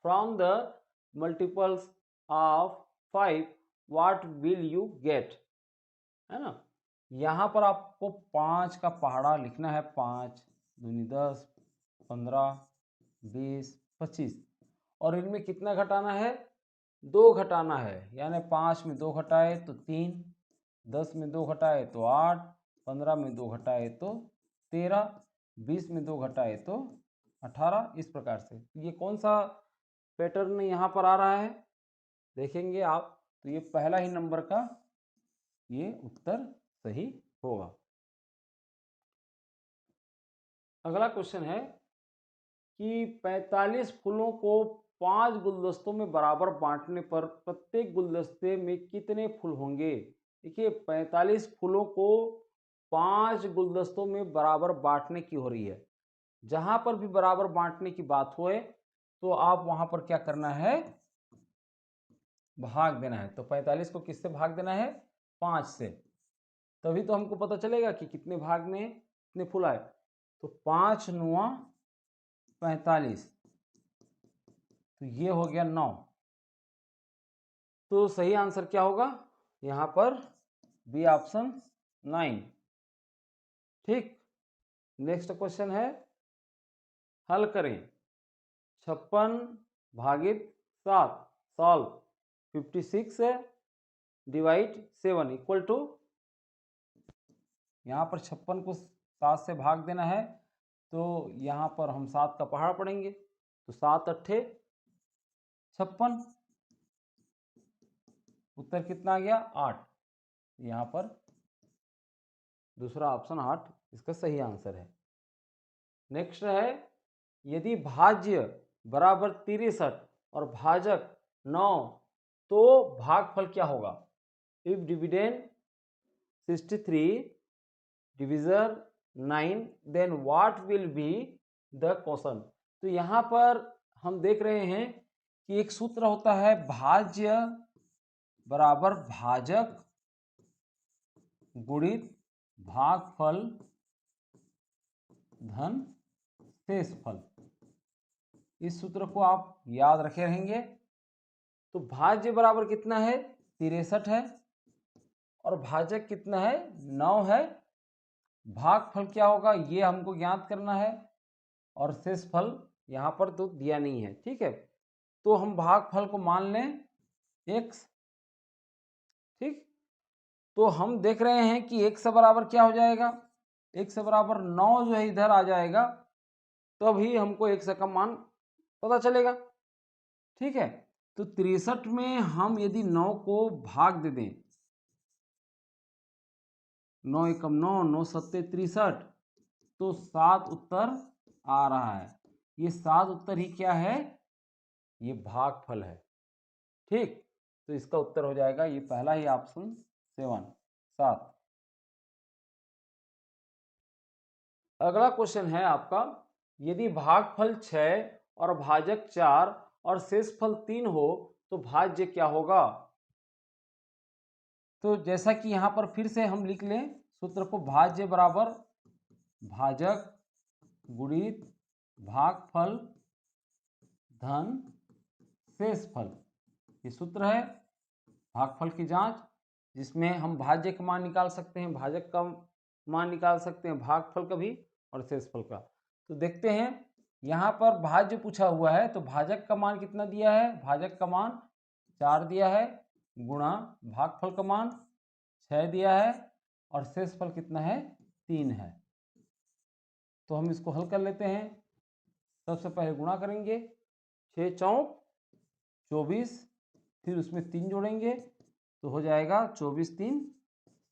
Speaker 1: from the multiples of 5 what will you get, है ना। यहाँ पर आपको 5 का पहाड़ा लिखना है। 5 दूनी 10, 15, 20, 25 और इनमें कितना घटाना है। 2 घटाना है, यानी 5 में 2 घटाए तो 3, 10 में 2 घटाए तो 8, 15 में 2 घटाए तो 13, 20 में 2 घटाए तो 18। इस प्रकार से ये कौन सा पैटर्न यहाँ पर आ रहा है देखेंगे आप, तो ये पहला ही नंबर का ये उत्तर सही होगा। अगला क्वेश्चन है कि 45 फूलों को 5 गुलदस्तों में बराबर बांटने पर प्रत्येक गुलदस्ते में कितने फूल होंगे। देखिए 45 फूलों को 5 गुलदस्तों में बराबर बांटने की हो रही है। जहां पर भी बराबर बांटने की बात होए तो आप वहां पर क्या करना है, भाग देना है। तो 45 को किससे भाग देना है, 5 से, तभी तो हमको पता चलेगा कि कितने भाग में कितने फूल आए। तो 5 नुआ 45, तो ये हो गया 9। तो सही आंसर क्या होगा यहाँ पर, बी ऑप्शन 9। ठीक, नेक्स्ट क्वेश्चन है, हल करें। 56 भागित 7 सॉल्व 56 डिवाइड 7 इक्वल टू, यहाँ पर 56 को 7 से भाग देना है तो यहाँ पर हम 7 का पहाड़ा पढ़ेंगे। तो 7 अट्ठे 56, उत्तर कितना आ गया 8। यहाँ पर दूसरा ऑप्शन 8 इसका सही आंसर है। नेक्स्ट है, यदि भाज्य बराबर 63 और भाजक 9 तो भागफल क्या होगा। If dividend 63 division 9 then what will be the question. तो यहाँ पर हम देख रहे हैं कि एक सूत्र होता है भाज्य बराबर भाजक गुणित भागफल धन शेषफल। इस सूत्र को आप याद रखे रहेंगे। तो भाज्य बराबर कितना है 63 है और भाजक कितना है 9 है। भागफल क्या होगा ये हमको ज्ञात करना है और शेषफल यहाँ पर तो दिया नहीं है। ठीक है, तो हम भागफल को मान लें x। ठीक, तो हम देख रहे हैं कि x से बराबर क्या हो जाएगा, x से बराबर 9 जो है इधर आ जाएगा, तभी हमको x का मान पता चलेगा। ठीक है, तो 63 में हम यदि 9 को भाग दे दें, 9 एकम 9, 9 सत्ते 63, तो 7 उत्तर आ रहा है। ये 7 उत्तर ही क्या है, ये भागफल है। ठीक, तो इसका उत्तर हो जाएगा ये पहला ही ऑप्शन 7। अगला क्वेश्चन है आपका, यदि भागफल 6 और भाजक 4 और शेषफल 3 हो तो भाज्य क्या होगा। तो जैसा कि यहाँ पर फिर से हम लिख लें सूत्र को, भाज्य बराबर भाजक गुणित भागफल धन शेषफल। ये सूत्र है भागफल की जांच, जिसमें हम भाज्य का मान निकाल सकते हैं, भाजक का मान निकाल सकते हैं, भागफल का भी और शेषफल का। तो देखते हैं, यहाँ पर भाज्य पूछा हुआ है तो भाजक का मान कितना दिया है, भाजक का मान 4 दिया है, गुणा भागफल का मान 6 दिया है और शेषफल कितना है 3 है। तो हम इसको हल कर लेते हैं। सबसे पहले गुणा करेंगे, 6 चौक 24, फिर उसमें 3 जोड़ेंगे तो हो जाएगा 24 3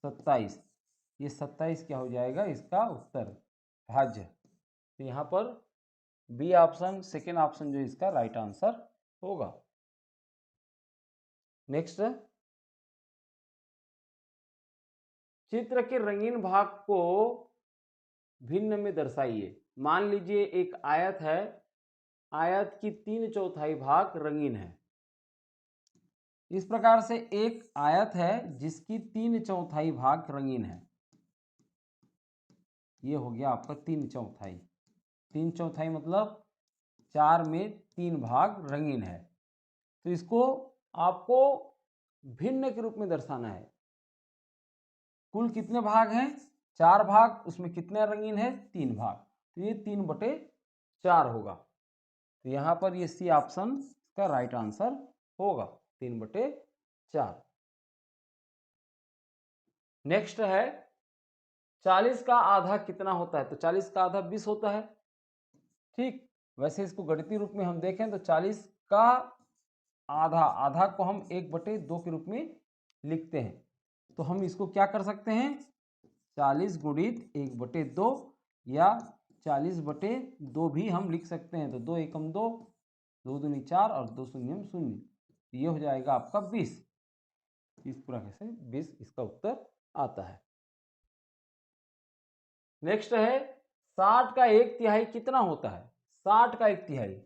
Speaker 1: 27। ये 27 क्या हो जाएगा इसका उत्तर भाज्य। तो यहाँ पर बी ऑप्शन सेकेंड ऑप्शन जो इसका राइट आंसर होगा। नेक्स्ट, चित्र के रंगीन भाग को भिन्न में दर्शाइए। मान लीजिए एक आयत है, आयत की 3/4 भाग रंगीन है। इस प्रकार से एक आयत है जिसकी 3/4 भाग रंगीन है। ये हो गया आपका 3/4। 3/4 मतलब 4 में 3 भाग रंगीन है। तो इसको आपको भिन्न के रूप में दर्शाना है। कुल कितने भाग हैं? 4 भाग, उसमें कितने रंगीन है? 3 भाग। तो ये 3/4 होगा। तो यहां पर ये सी ऑप्शन का राइट आंसर होगा, 3/4। नेक्स्ट है 40 का आधा कितना होता है? तो 40 का आधा 20 होता है। ठीक, वैसे इसको गणितीय रूप में हम देखें तो 40 का आधा, आधा को हम 1/2 के रूप में लिखते हैं। तो हम इसको क्या कर सकते हैं? 40 गुणित 1/2 या 40/2 भी हम लिख सकते हैं। तो 2 एकम 2, 2 दूनी 4 और 2 शून्यम 0। ये हो जाएगा आपका 20। इस प्रकार से 20 इसका उत्तर आता है। नेक्स्ट है 60 का 1/3 कितना होता है? 60 का 1/3,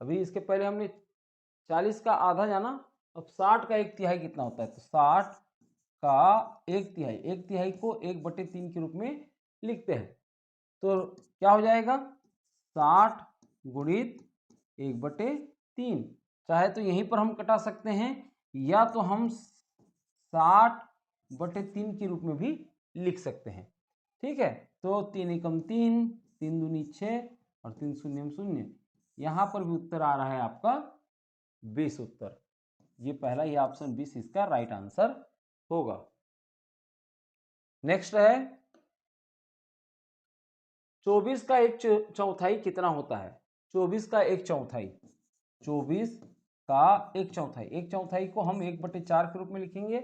Speaker 1: अभी इसके पहले हमने 40 का आधा जाना, अब 60 का 1/3 कितना होता है? तो 60 का 1/3, 1/3 को 1/3 के रूप में लिखते हैं। तो क्या हो जाएगा? 60 गुणित 1/3। चाहे तो यहीं पर हम कटा सकते हैं, या तो हम 60/3 के रूप में भी लिख सकते हैं। ठीक है, तो 3 एकम 3, 3 दूनी 6 और 3 शून्यम 0। यहां पर भी उत्तर आ रहा है आपका 20 उत्तर। ये पहला ही ऑप्शन 20 इसका राइट आंसर होगा। नेक्स्ट है 24 का 1/4 कितना होता है? 24 का 1/4, 24 का 1/4, 1/4 को हम 1/4 के रूप में लिखेंगे।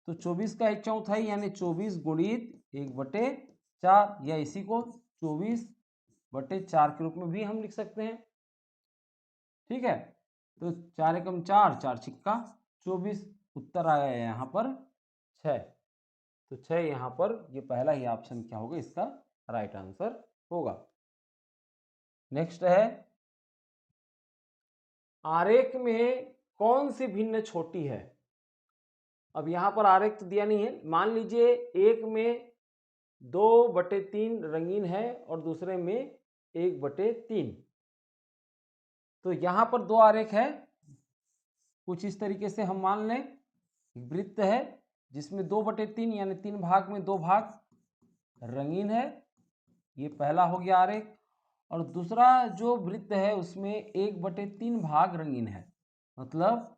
Speaker 1: तो 24 का 1/4 यानी 24 गुणित 1/4, या इसी को 24/4 के रूप में भी हम लिख सकते हैं। ठीक है, तो 4 एकम 4, 4 छिक्का 24, उत्तर आया है यहाँ पर 6। तो 6 यहाँ पर ये पहला ही ऑप्शन क्या होगा? इसका राइट आंसर होगा। नेक्स्ट है आरेख में कौन सी भिन्न छोटी है? अब यहाँ पर आरेख तो दिया नहीं है। मान लीजिए एक में 2/3 रंगीन है और दूसरे में 1/3। तो यहाँ पर 2 आरेख है। कुछ इस तरीके से हम मान लें, वृत्त है जिसमें 2/3 यानी 3 भाग में 2 भाग रंगीन है। ये पहला हो गया आरेख। और दूसरा जो वृत्त है उसमें 1/3 भाग रंगीन है, मतलब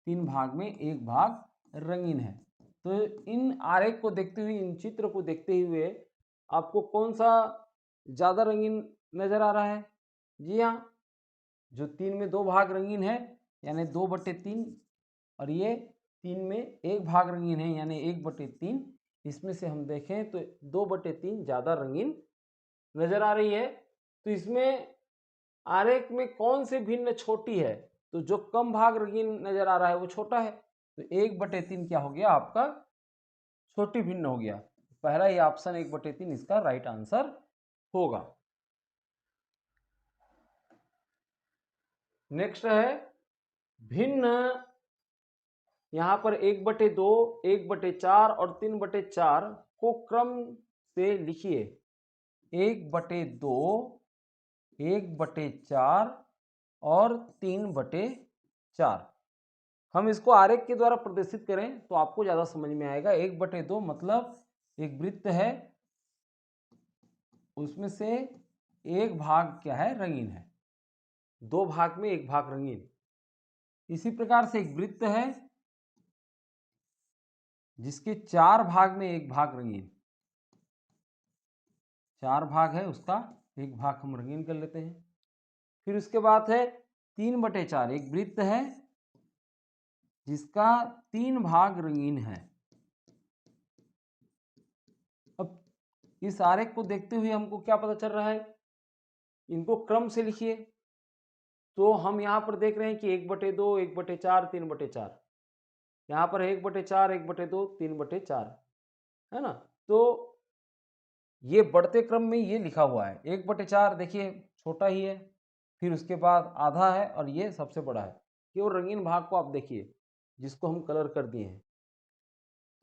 Speaker 1: 3 भाग में 1 भाग रंगीन है। तो इन आरेख को देखते हुए, इन चित्र को देखते हुए आपको कौन सा ज्यादा रंगीन नजर आ रहा है? जी हाँ, जो 3 में 2 भाग रंगीन है यानी 2/3, और ये 3 में 1 भाग रंगीन है यानी 1/3। इसमें से हम देखें तो 2/3 ज्यादा रंगीन नजर आ रही है। तो इसमें आरेख में कौन सी भिन्न छोटी है? तो जो कम भाग रंगीन नजर आ रहा है वो छोटा है। तो 1/3 क्या हो गया आपका? छोटी भिन्न हो गया। पहला ही ऑप्शन 1/3 इसका राइट आंसर होगा। नेक्स्ट है भिन्न, यहां पर 1/2, 1/4 और 3/4 को क्रम से लिखिए। 1/2, 1/4 और 3/4। हम इसको आरेख के द्वारा प्रदर्शित करें तो आपको ज्यादा समझ में आएगा। 1/2 मतलब एक वृत्त है, उसमें से एक भाग क्या है? रंगीन है। 2 भाग में 1 भाग रंगीन। इसी प्रकार से एक वृत्त है जिसके 4 भाग में 1 भाग रंगीन, 4 भाग है उसका 1 भाग हम रंगीन कर लेते हैं। फिर उसके बाद है 3/4, एक वृत्त है जिसका 3 भाग रंगीन है। अब इस आरेख को देखते हुए हमको क्या पता चल रहा है? इनको क्रम से लिखिए। तो हम यहां पर देख रहे हैं कि 1/2, 1/4, 3/4। यहाँ पर 1/4, 1/2, 3/4 है ना। तो ये बढ़ते क्रम में ये लिखा हुआ है 1/4, देखिए छोटा ही है, फिर उसके बाद आधा है और ये सबसे बड़ा है। केवल रंगीन भाग को आप देखिए जिसको हम कलर कर दिए हैं।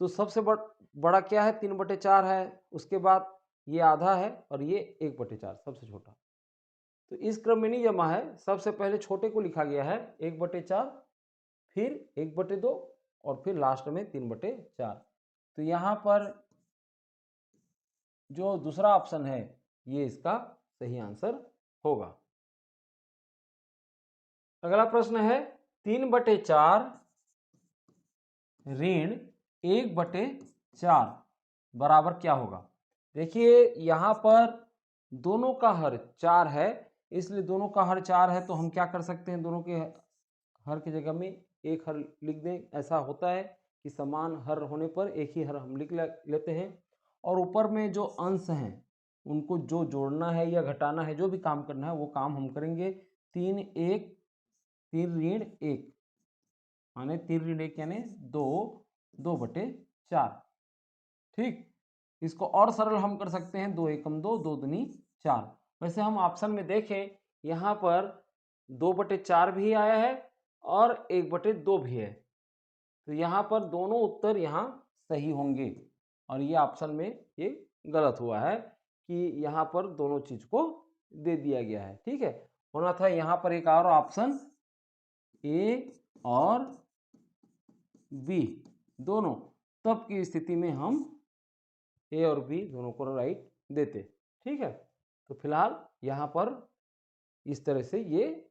Speaker 1: तो सबसे बड़ा क्या है 3/4 है, उसके बाद ये आधा है और ये 1/4 सबसे छोटा। तो इस क्रम में नहीं जमा है, सबसे पहले छोटे को लिखा गया है 1/4, फिर 1/2 और फिर लास्ट में 3/4। तो यहाँ पर जो दूसरा ऑप्शन है ये इसका सही आंसर होगा। अगला प्रश्न है 3/4 ऋण 1/4 बराबर क्या होगा। देखिए यहाँ पर दोनों का हर 4 है, इसलिए दोनों का हर 4 है तो हम क्या कर सकते हैं, दोनों के हर की जगह में एक हर लिख दें। ऐसा होता है कि समान हर होने पर एक ही हर हम लिख लेते हैं, और ऊपर में जो अंश हैं उनको जो जोड़ना है या घटाना है, जो भी काम करना है वो काम हम करेंगे। 3 ऋण 1 माने 3 ऋण 1 यानी 2/4। ठीक, इसको और सरल हम कर सकते हैं, 2 एकम 2, 2 दूनी 4। वैसे हम ऑप्शन में देखें यहाँ पर 2/4 भी आया है और 1/2 भी है, तो यहाँ पर दोनों उत्तर यहाँ सही होंगे। और ये ऑप्शन में ये गलत हुआ है कि यहाँ पर दोनों चीज को दे दिया गया है। ठीक है, होना था यहाँ पर एक और ऑप्शन ए और बी दोनों, तब की स्थिति में हम ए और बी दोनों को राइट देते। ठीक है, तो फिलहाल यहाँ पर इस तरह से ये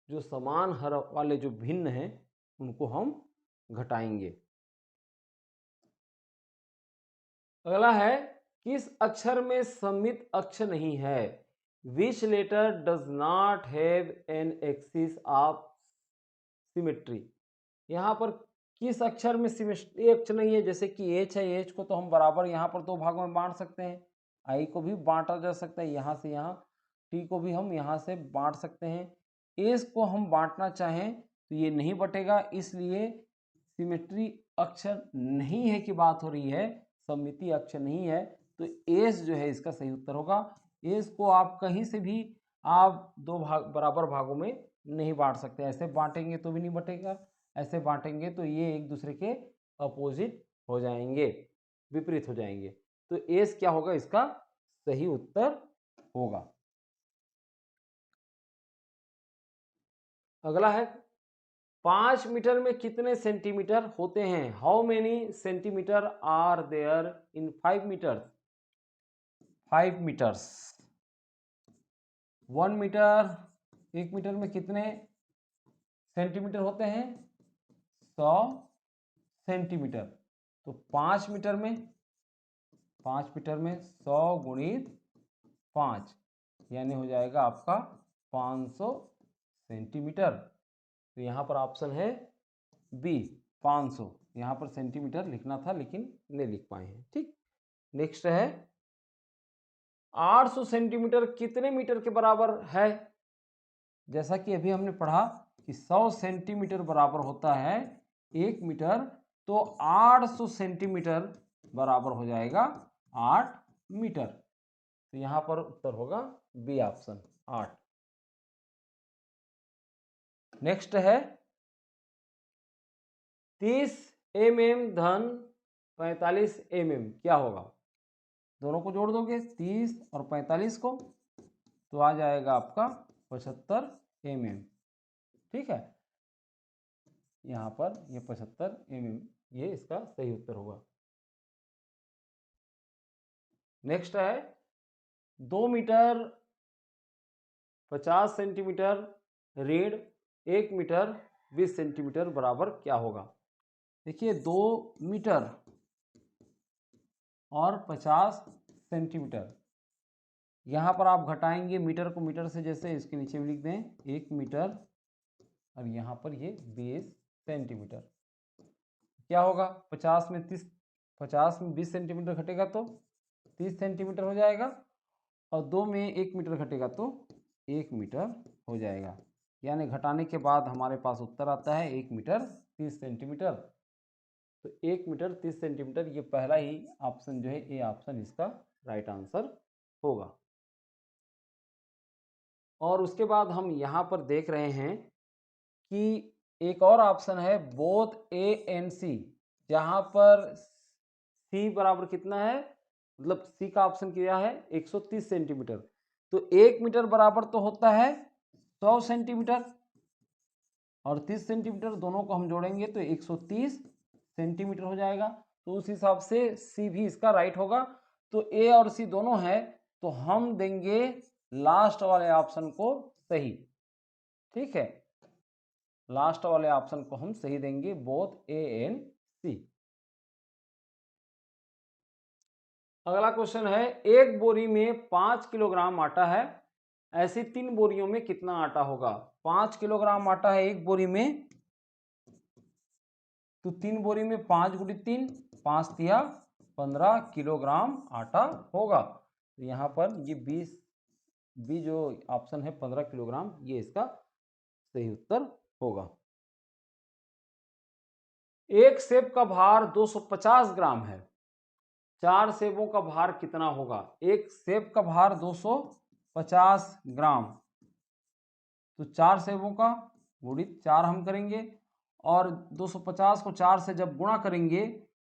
Speaker 1: जो समान हर वाले जो भिन्न हैं उनको हम घटाएंगे। अगला है किस अक्षर में सममित अक्ष नहीं है। Which letter does not have an axis of symmetry. यहाँ पर किस अक्षर में सिमेट्री अक्ष नहीं है, जैसे कि एच है, एच को तो हम बराबर यहाँ पर 2 भागों में बांट सकते हैं, आई को भी बांटा जा सकता है यहाँ से यहाँ, टी को भी हम यहाँ से बांट सकते हैं। एस को हम बांटना चाहें तो ये नहीं बटेगा, इसलिए सिमेट्री अक्षर नहीं है की बात हो रही है, सममिति अक्षर नहीं है, तो एस जो है इसका सही उत्तर होगा। एस को आप कहीं से भी आप 2 बराबर भागों में नहीं बांट सकते, ऐसे बांटेंगे तो भी नहीं बटेगा, ऐसे बांटेंगे तो ये एक दूसरे के अपोजिट हो जाएंगे, विपरीत हो जाएंगे। तो एस क्या होगा, इसका सही उत्तर होगा। अगला है 5 मीटर में कितने सेंटीमीटर होते हैं। How many centimetre are there in 5 metre. 5 metres 1 metre, 1 metre में कितने सेंटीमीटर होते हैं, 100 सेंटीमीटर। तो 5 मीटर में 100 गुणित 5 यानी हो जाएगा आपका 500 सेंटीमीटर। तो यहाँ पर ऑप्शन है बी 500, यहाँ पर सेंटीमीटर लिखना था लेकिन नहीं लिख पाए हैं। ठीक, नेक्स्ट है 800 सेंटीमीटर कितने मीटर के बराबर है। जैसा कि अभी हमने पढ़ा कि 100 सेंटीमीटर बराबर होता है 1 मीटर, तो 800 सेंटीमीटर बराबर हो जाएगा 8 मीटर। तो यहाँ पर उत्तर होगा बी ऑप्शन 8। नेक्स्ट है 30 mm धन 45 mm क्या होगा। दोनों को जोड़ दोगे 30 और 45 को, तो आ जाएगा आपका 75 mm। ठीक है, यहाँ पर ये 75 mm ये इसका सही उत्तर होगा। नेक्स्ट है 2 मीटर 50 सेंटीमीटर ऋण 1 मीटर 20 सेंटीमीटर बराबर क्या होगा। देखिए 2 मीटर और 50 सेंटीमीटर, यहाँ पर आप घटाएंगे मीटर को मीटर से, जैसे इसके नीचे भी लिख दें 1 मीटर और यहाँ पर ये 20 सेंटीमीटर। क्या होगा 50 में 20 सेंटीमीटर घटेगा तो 30 सेंटीमीटर हो जाएगा, और 2 में 1 मीटर घटेगा तो 1 मीटर हो जाएगा। यानी घटाने के बाद हमारे पास उत्तर आता है 1 मीटर 30 सेंटीमीटर। तो 1 मीटर 30 सेंटीमीटर, ये पहला ही ऑप्शन जो है, ए ऑप्शन इसका राइट आंसर होगा। और उसके बाद हम यहाँ पर देख रहे हैं कि एक और ऑप्शन है बोथ ए एंड सी, जहाँ पर सी बराबर कितना है, मतलब सी का ऑप्शन क्या है 130 सेंटीमीटर। तो 1 मीटर बराबर तो होता है 100 सेंटीमीटर, और 30 सेंटीमीटर दोनों को हम जोड़ेंगे तो 130 सेंटीमीटर हो जाएगा। तो उस हिसाब से सी भी इसका राइट होगा। तो ए और सी दोनों है, तो हम देंगे लास्ट वाले ऑप्शन को सही। ठीक है, लास्ट वाले ऑप्शन को हम सही देंगे, बोथ ए एंड सी। अगला क्वेश्चन है, एक बोरी में 5 किलोग्राम आटा है, ऐसी 3 बोरियों में कितना आटा होगा। 5 किलोग्राम आटा है एक बोरी में, तो 3 बोरी में 5 गुड़ी 3, 5 तिया 15 किलोग्राम आटा होगा। तो यहाँ पर ये 20 बी जो ऑप्शन है 15 किलोग्राम, ये इसका सही उत्तर होगा। एक सेब का भार 250 ग्राम है, 4 सेबों का भार कितना होगा। एक सेब का भार 250 ग्राम, तो 4 सेबों का गुणित 4 हम करेंगे, और 250 को 4 से जब गुणा करेंगे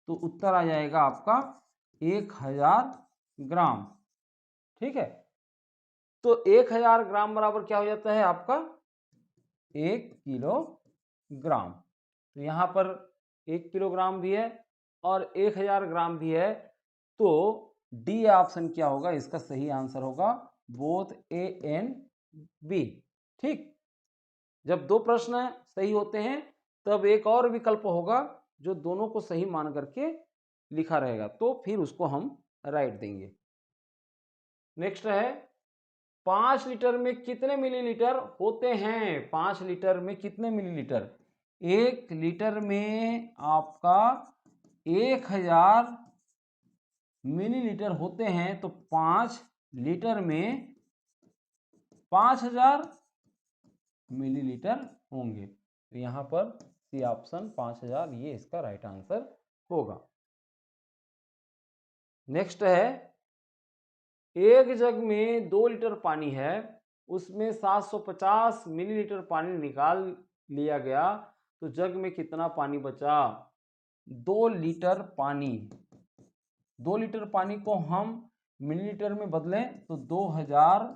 Speaker 1: तो उत्तर आ जाएगा आपका 1000 ग्राम। ठीक है, तो 1000 ग्राम बराबर क्या हो जाता है आपका 1 किलोग्राम। तो यहाँ पर 1 किलोग्राम भी है और 1000 ग्राम भी है, तो डी ऑप्शन क्या होगा, इसका सही आंसर होगा बोथ ए एंड बी। ठीक, जब दो प्रश्न सही होते हैं तब एक और विकल्प होगा जो दोनों को सही मान करके लिखा रहेगा, तो फिर उसको हम राइट देंगे। नेक्स्ट है, 5 लीटर में कितने मिलीलीटर होते हैं। 5 लीटर में कितने मिलीलीटर। 1 लीटर में आपका 1000 मिलीलीटर होते हैं, तो 5 लीटर में 5000 मिलीलीटर होंगे। तो यहाँ पर सी ऑप्शन 5000, ये इसका राइट आंसर होगा। नेक्स्ट है, एक जग में 2 लीटर पानी है, उसमें 750 मिलीलीटर पानी निकाल लिया गया, तो जग में कितना पानी बचा। 2 लीटर पानी, 2 लीटर पानी को हम मिलीलीटर में बदलें तो 2000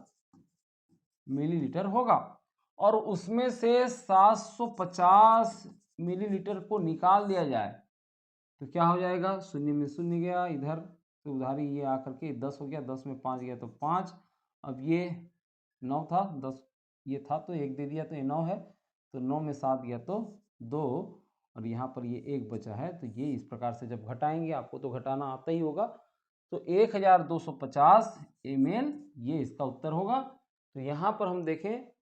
Speaker 1: मिलीलीटर होगा, और उसमें से 750 मिलीलीटर को निकाल दिया जाए तो क्या हो जाएगा। शून्य में शून्य गया, इधर तो उधार ही ये आकर के 10 हो गया, 10 में 5 गया तो 5, अब ये 9 था, 10 ये था तो 1 दे दिया तो ये 9 है, तो 9 में 7 गया तो 2, और यहाँ पर ये 1 बचा है। तो ये इस प्रकार से जब घटाएंगे, आपको तो घटाना आता ही होगा, तो 1250 ml ये इसका उत्तर होगा। तो यहाँ पर हम देखें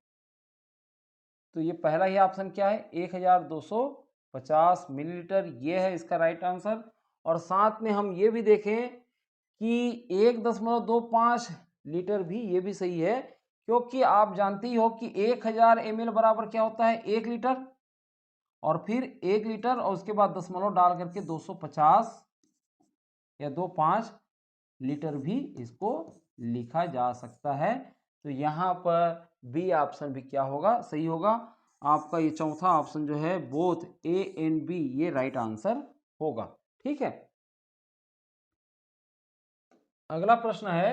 Speaker 1: तो ये पहला ही ऑप्शन क्या है 1250 मिलीलीटर, ये है इसका राइट आंसर। और साथ में हम ये भी देखें कि 1.25 लीटर भी, ये भी सही है, क्योंकि आप जानते ही हो कि 1000 ml बराबर क्या होता है 1 लीटर, और फिर 1 लीटर और उसके बाद दशमलव डाल करके 250 या 25 लीटर भी इसको लिखा जा सकता है। तो यहाँ पर बी ऑप्शन भी क्या होगा, सही होगा। आपका ये चौथा ऑप्शन जो है बोथ ए एंड बी, ये राइट आंसर होगा। ठीक है, अगला प्रश्न है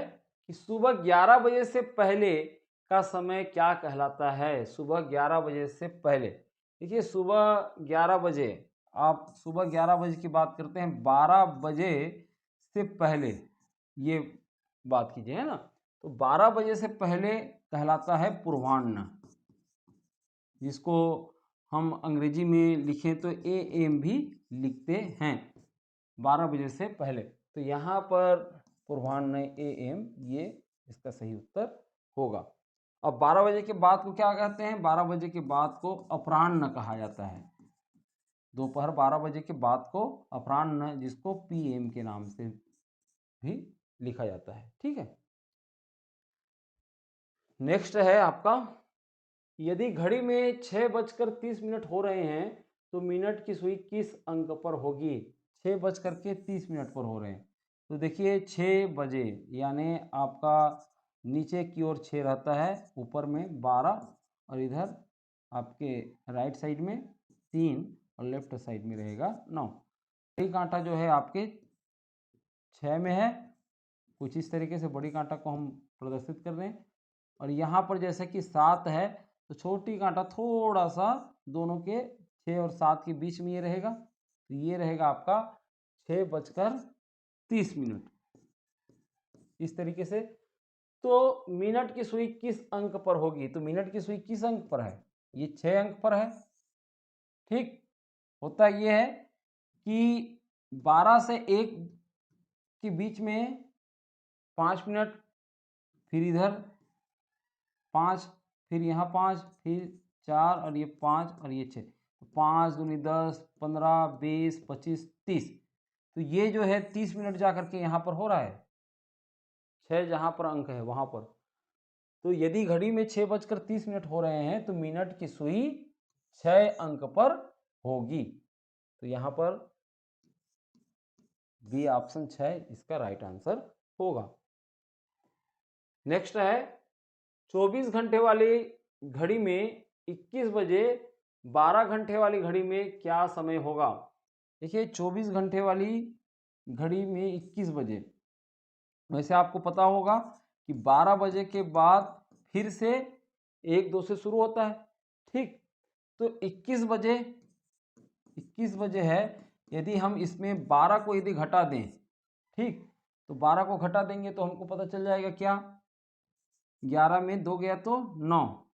Speaker 1: कि सुबह 11 बजे से पहले का समय क्या कहलाता है। सुबह 11 बजे से पहले, देखिए सुबह 11 बजे, आप सुबह 11 बजे की बात करते हैं, 12 बजे से पहले ये बात कीजिए, है ना। तो 12 बजे से पहले कहलाता है पूर्वाह्न, जिसको हम अंग्रेजी में लिखें तो ए एम भी लिखते हैं, 12 बजे से पहले। तो यहाँ पर पूर्वाह्न ए एम, ये इसका सही उत्तर होगा। अब 12 बजे के बाद को क्या कहते हैं, 12 बजे के बाद को अपराह्न कहा जाता है। दोपहर 12 बजे के बाद को अपराह्न, जिसको पीएम के नाम से भी लिखा जाता है। ठीक है, नेक्स्ट है आपका, यदि घड़ी में 6:30 हो रहे हैं तो मिनट की सुई किस अंक पर होगी? 6:30 पर हो रहे हैं। तो देखिए 6 बजे यानी आपका नीचे की ओर 6 रहता है, ऊपर में 12 और इधर आपके राइट साइड में 3 और लेफ्ट साइड में रहेगा 9। बड़ी कांटा जो है आपके 6 में है। कुछ इस तरीके से बड़ी कांटा को हम प्रदर्शित कर रहे हैं। और यहाँ पर जैसे कि 7 है तो छोटी कांटा थोड़ा सा दोनों के 6 और 7 के बीच में ये रहेगा। तो ये रहेगा आपका 6:30। इस तरीके से। तो मिनट की सुई किस अंक पर होगी? तो मिनट की सुई किस अंक पर है? ये 6 अंक पर है। ठीक, होता ये है कि 12 से 1 के बीच में 5 मिनट, फिर इधर 5, फिर यहाँ 5, फिर 4 और ये 5 और ये 6। 5 दूनी 10, 15, 20, 25, 30। तो ये जो है 30 मिनट जा करके यहाँ पर हो रहा है। 6 जहाँ पर अंक है वहाँ पर। तो यदि घड़ी में 6:30 हो रहे हैं तो मिनट की सुई 6 अंक पर होगी। तो यहाँ पर बी ऑप्शन 6 इसका राइट आंसर होगा। नेक्स्ट है 24 घंटे वाली घड़ी में 21 बजे 12 घंटे वाली घड़ी में क्या समय होगा? देखिए 24 घंटे वाली घड़ी में 21 बजे, वैसे आपको पता होगा कि 12 बजे के बाद फिर से 1-2 से शुरू होता है। ठीक, तो 21 बजे है। यदि हम इसमें 12 को यदि घटा दें, ठीक, तो 12 को घटा देंगे तो हमको पता चल जाएगा क्या, 11 में 2 गया तो 9।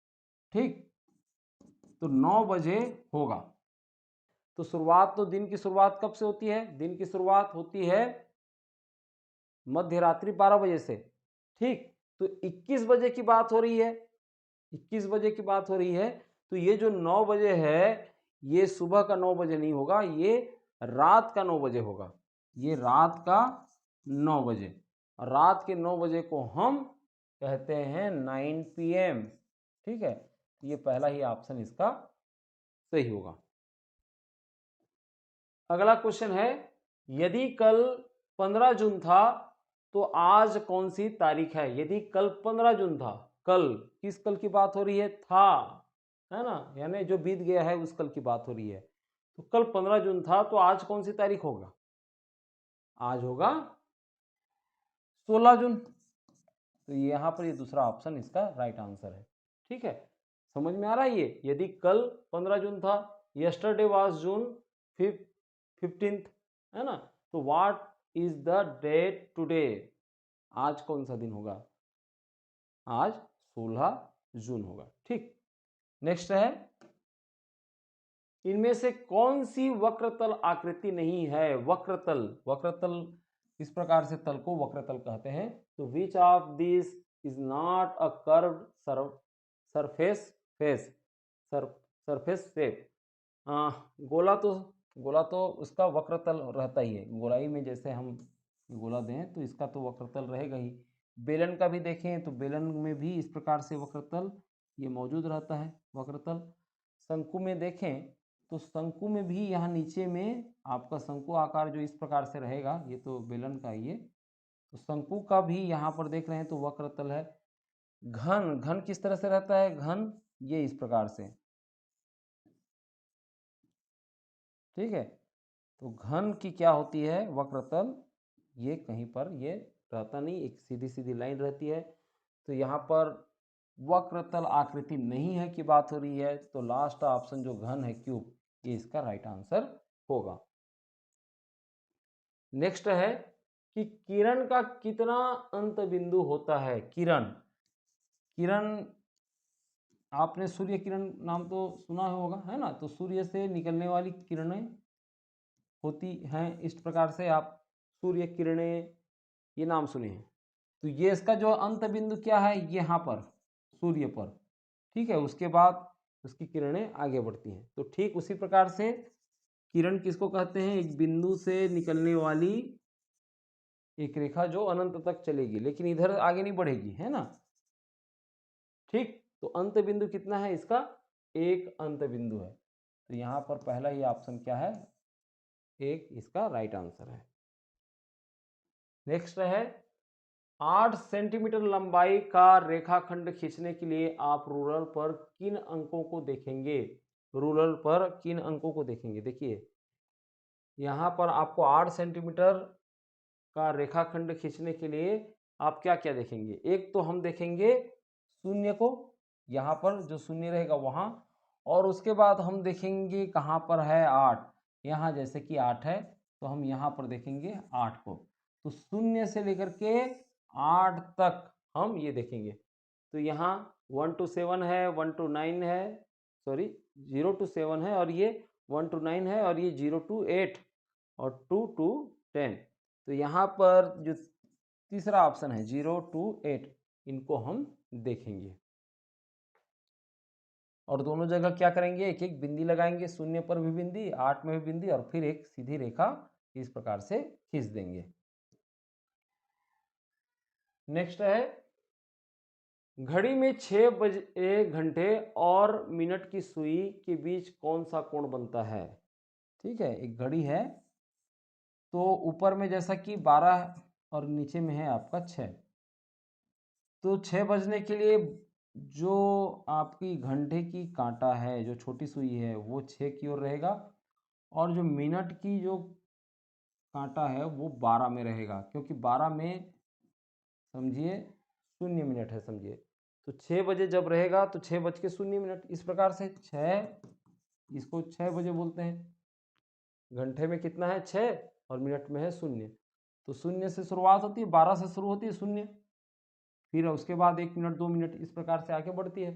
Speaker 1: ठीक, तो 9 बजे होगा। तो शुरुआत तो दिन की शुरुआत कब से होती है? दिन की शुरुआत होती है मध्य रात्रि 12 बजे से। ठीक, तो 21 बजे की बात हो रही है। 21 बजे की बात हो रही है। तो ये जो 9 बजे है ये सुबह का 9 बजे नहीं होगा, ये रात का 9 बजे होगा। ये रात का 9 बजे। और रात के 9 बजे को हम कहते हैं 9 PM। ठीक है, ये पहला ही ऑप्शन इसका सही होगा। अगला क्वेश्चन है, यदि कल 15 जून था तो आज कौन सी तारीख है? यदि कल 15 जून था, कल किस कल की बात हो रही है? था, है ना, यानी जो बीत गया है उस कल की बात हो रही है। तो कल 15 जून था तो आज कौन सी तारीख होगा? आज होगा 16 जून। तो यहाँ पर ये दूसरा ऑप्शन इसका राइट आंसर है। ठीक है, समझ में आ रहा है ये? यदि कल 15 जून था, यस्टरडे वाज जून 15th, है ना, तो what is the date today? आज कौन सा दिन होगा? आज 16 जून होगा। ठीक, नेक्स्ट है, इनमें से कौन सी वक्रतल आकृति नहीं है? वक्रतल इस प्रकार से तल को वक्रतल कहते हैं। तो which of this is not a curved surface shape? गोला तो उसका वक्रतल रहता ही है। गोलाई में जैसे हम गोला दें तो इसका तो वक्रतल रहेगा ही। बेलन का भी देखें तो बेलन में भी इस प्रकार से वक्रतल ये मौजूद रहता है, वक्रतल। शंकु में देखें तो शंकु में भी यहाँ नीचे में आपका शंकु आकार जो इस प्रकार से रहेगा, ये तो बेलन का ही है। तो शंकु का भी यहाँ पर देख रहे हैं तो वक्रतल है। घन किस तरह से रहता है? घन ये इस प्रकार से। ठीक है, तो घन की क्या होती है? वक्रतल। ये कहीं पर ये रहता नहीं, एक सीधी सीधी लाइन रहती है। तो यहाँ पर वक्रतल आकृति नहीं है की बात हो रही है। तो लास्ट ऑप्शन जो घन है, क्यूब, ये इसका राइट आंसर होगा। नेक्स्ट है कि किरण का कितना अंत बिंदु होता है? किरण आपने सूर्य किरण नाम तो सुना होगा, है ना। तो सूर्य से निकलने वाली किरणें होती हैं इस प्रकार से, आप सूर्य किरणें ये नाम सुने हैं। तो ये इसका जो अंत बिंदु क्या है? यहाँ पर सूर्य पर। ठीक है, उसके बाद उसकी किरणें आगे बढ़ती हैं। तो ठीक उसी प्रकार से किरण किसको कहते हैं? एक बिंदु से निकलने वाली एक रेखा जो अनंत तक चलेगी लेकिन इधर आगे नहीं बढ़ेगी, है ना। ठीक, तो अंत बिंदु कितना है इसका? एक अंत बिंदु है। तो यहाँ पर पहला ही ऑप्शन क्या है, एक इसका राइट आंसर है। नेक्स्ट है 8 सेंटीमीटर लंबाई का रेखाखंड खींचने के लिए आप रूलर पर किन अंकों को देखेंगे? रूलर पर किन अंकों को देखेंगे? देखिए यहाँ पर आपको 8 सेंटीमीटर का रेखाखंड खींचने के लिए आप क्या क्या देखेंगे? एक तो हम देखेंगे शून्य को, यहाँ पर जो शून्य रहेगा वहाँ, और उसके बाद हम देखेंगे कहाँ पर है 8, यहाँ जैसे कि 8 है तो हम यहाँ पर देखेंगे 8 को। तो शून्य से लेकर के 8 तक हम ये देखेंगे। तो यहाँ 1 to 7 है, 1 to 9 है, सॉरी 0 to 7 है, और ये 1 to 9 है, और ये 0 to 8 और 2 to 10। तो यहाँ पर जो तीसरा ऑप्शन है 0 to 8, इनको हम देखेंगे और दोनों जगह क्या करेंगे, एक एक बिंदी लगाएंगे, शून्य पर भी बिंदी, 8 में भी बिंदी, और फिर एक सीधी रेखा इस प्रकार से खींच देंगे। नेक्स्ट है घड़ी में 6 बजे घंटे और मिनट की सुई के बीच कौन सा कोण बनता है? ठीक है, एक घड़ी है तो ऊपर में जैसा कि 12 और नीचे में है आपका 6, तो 6 बजने के लिए जो आपकी घंटे की कांटा है, जो छोटी सुई है, वो 6 की ओर रहेगा, और जो मिनट की जो कांटा है वो 12 में रहेगा, क्योंकि 12 में समझिए 0 मिनट है, समझिए। तो 6 बजे जब रहेगा तो 6 बज के 0 मिनट, इस प्रकार से 6, इसको 6 बजे बोलते हैं। घंटे में कितना है 6 और मिनट में है 0, तो 0 से शुरुआत होती है, 12 से शुरू होती है 0, फिर उसके बाद 1 मिनट 2 मिनट इस प्रकार से आगे बढ़ती है।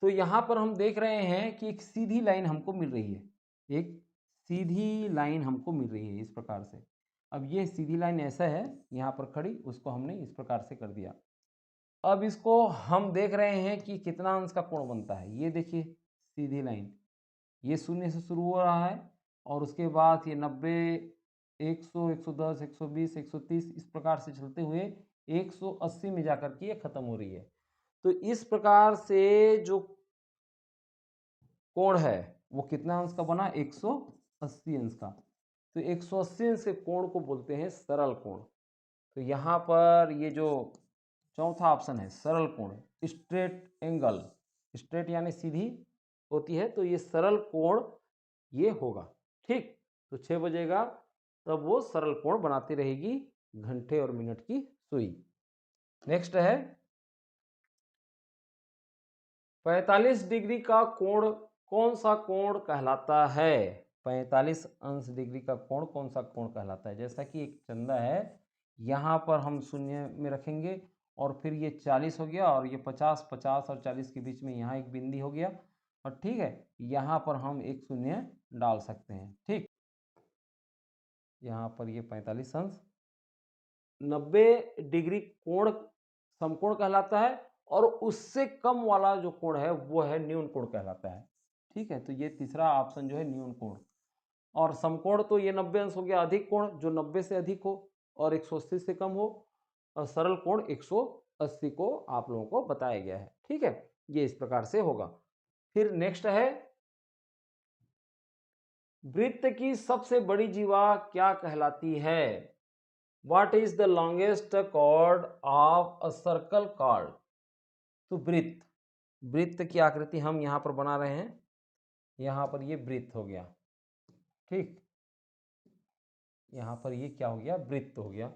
Speaker 1: तो यहाँ पर हम देख रहे हैं कि एक सीधी लाइन हमको मिल रही है, एक सीधी लाइन हमको मिल रही है इस प्रकार से। अब ये सीधी लाइन ऐसा है यहाँ पर खड़ी, उसको हमने इस प्रकार से कर दिया। अब इसको हम देख रहे हैं कि कितना अंश का कोण बनता है। ये देखिए सीधी लाइन, ये 0 से शुरू हो रहा है और उसके बाद ये 90, 100, 110, 120, 130 इस प्रकार से चलते हुए 180 में जाकर के ये खत्म हो रही है। तो इस प्रकार से जो कोण है वो कितना अंश का बना, 180 अंश का। तो 180 अंश के कोण को बोलते हैं सरल कोण। तो यहाँ पर ये जो चौथा ऑप्शन है सरल कोण, स्ट्रेट एंगल, स्ट्रेट यानी सीधी होती है, तो ये सरल कोण ये होगा। ठीक, तो 6 बजेगा तब वो सरल कोण बनाती रहेगी घंटे और मिनट की सुई। नेक्स्ट है 45 डिग्री का कोण कौन सा कोण कहलाता है? 45 अंश डिग्री का कोण कौन सा कोण कहलाता है? जैसा कि एक चंदा है, यहाँ पर हम 0 में रखेंगे और फिर ये 40 हो गया, और ये 50, 50 और 40 के बीच में यहाँ एक बिंदी हो गया, और ठीक है यहाँ पर हम एक 0 डाल सकते हैं। ठीक, यहाँ पर ये 45 अंश 90 डिग्री कोण समकोण कहलाता है, और उससे कम वाला जो कोण है वो है न्यून कोण कहलाता है। ठीक है, तो ये तीसरा ऑप्शन जो है न्यून कोण, और समकोण तो ये 90 अंश हो गया अधिक कोण, जो 90 से अधिक हो और 180 से कम हो, और सरल कोण 180 को आप लोगों को बताया गया है। ठीक है, ये इस प्रकार से होगा। फिर नेक्स्ट है वृत्त की सबसे बड़ी जीवा क्या कहलाती है? What is the longest chord of a circle called? तो वृत्त, वृत्त की आकृति हम यहाँ पर बना रहे हैं, यहाँ पर ये वृत्त हो गया। ठीक, यहाँ पर ये क्या हो गया, वृत्त हो गया।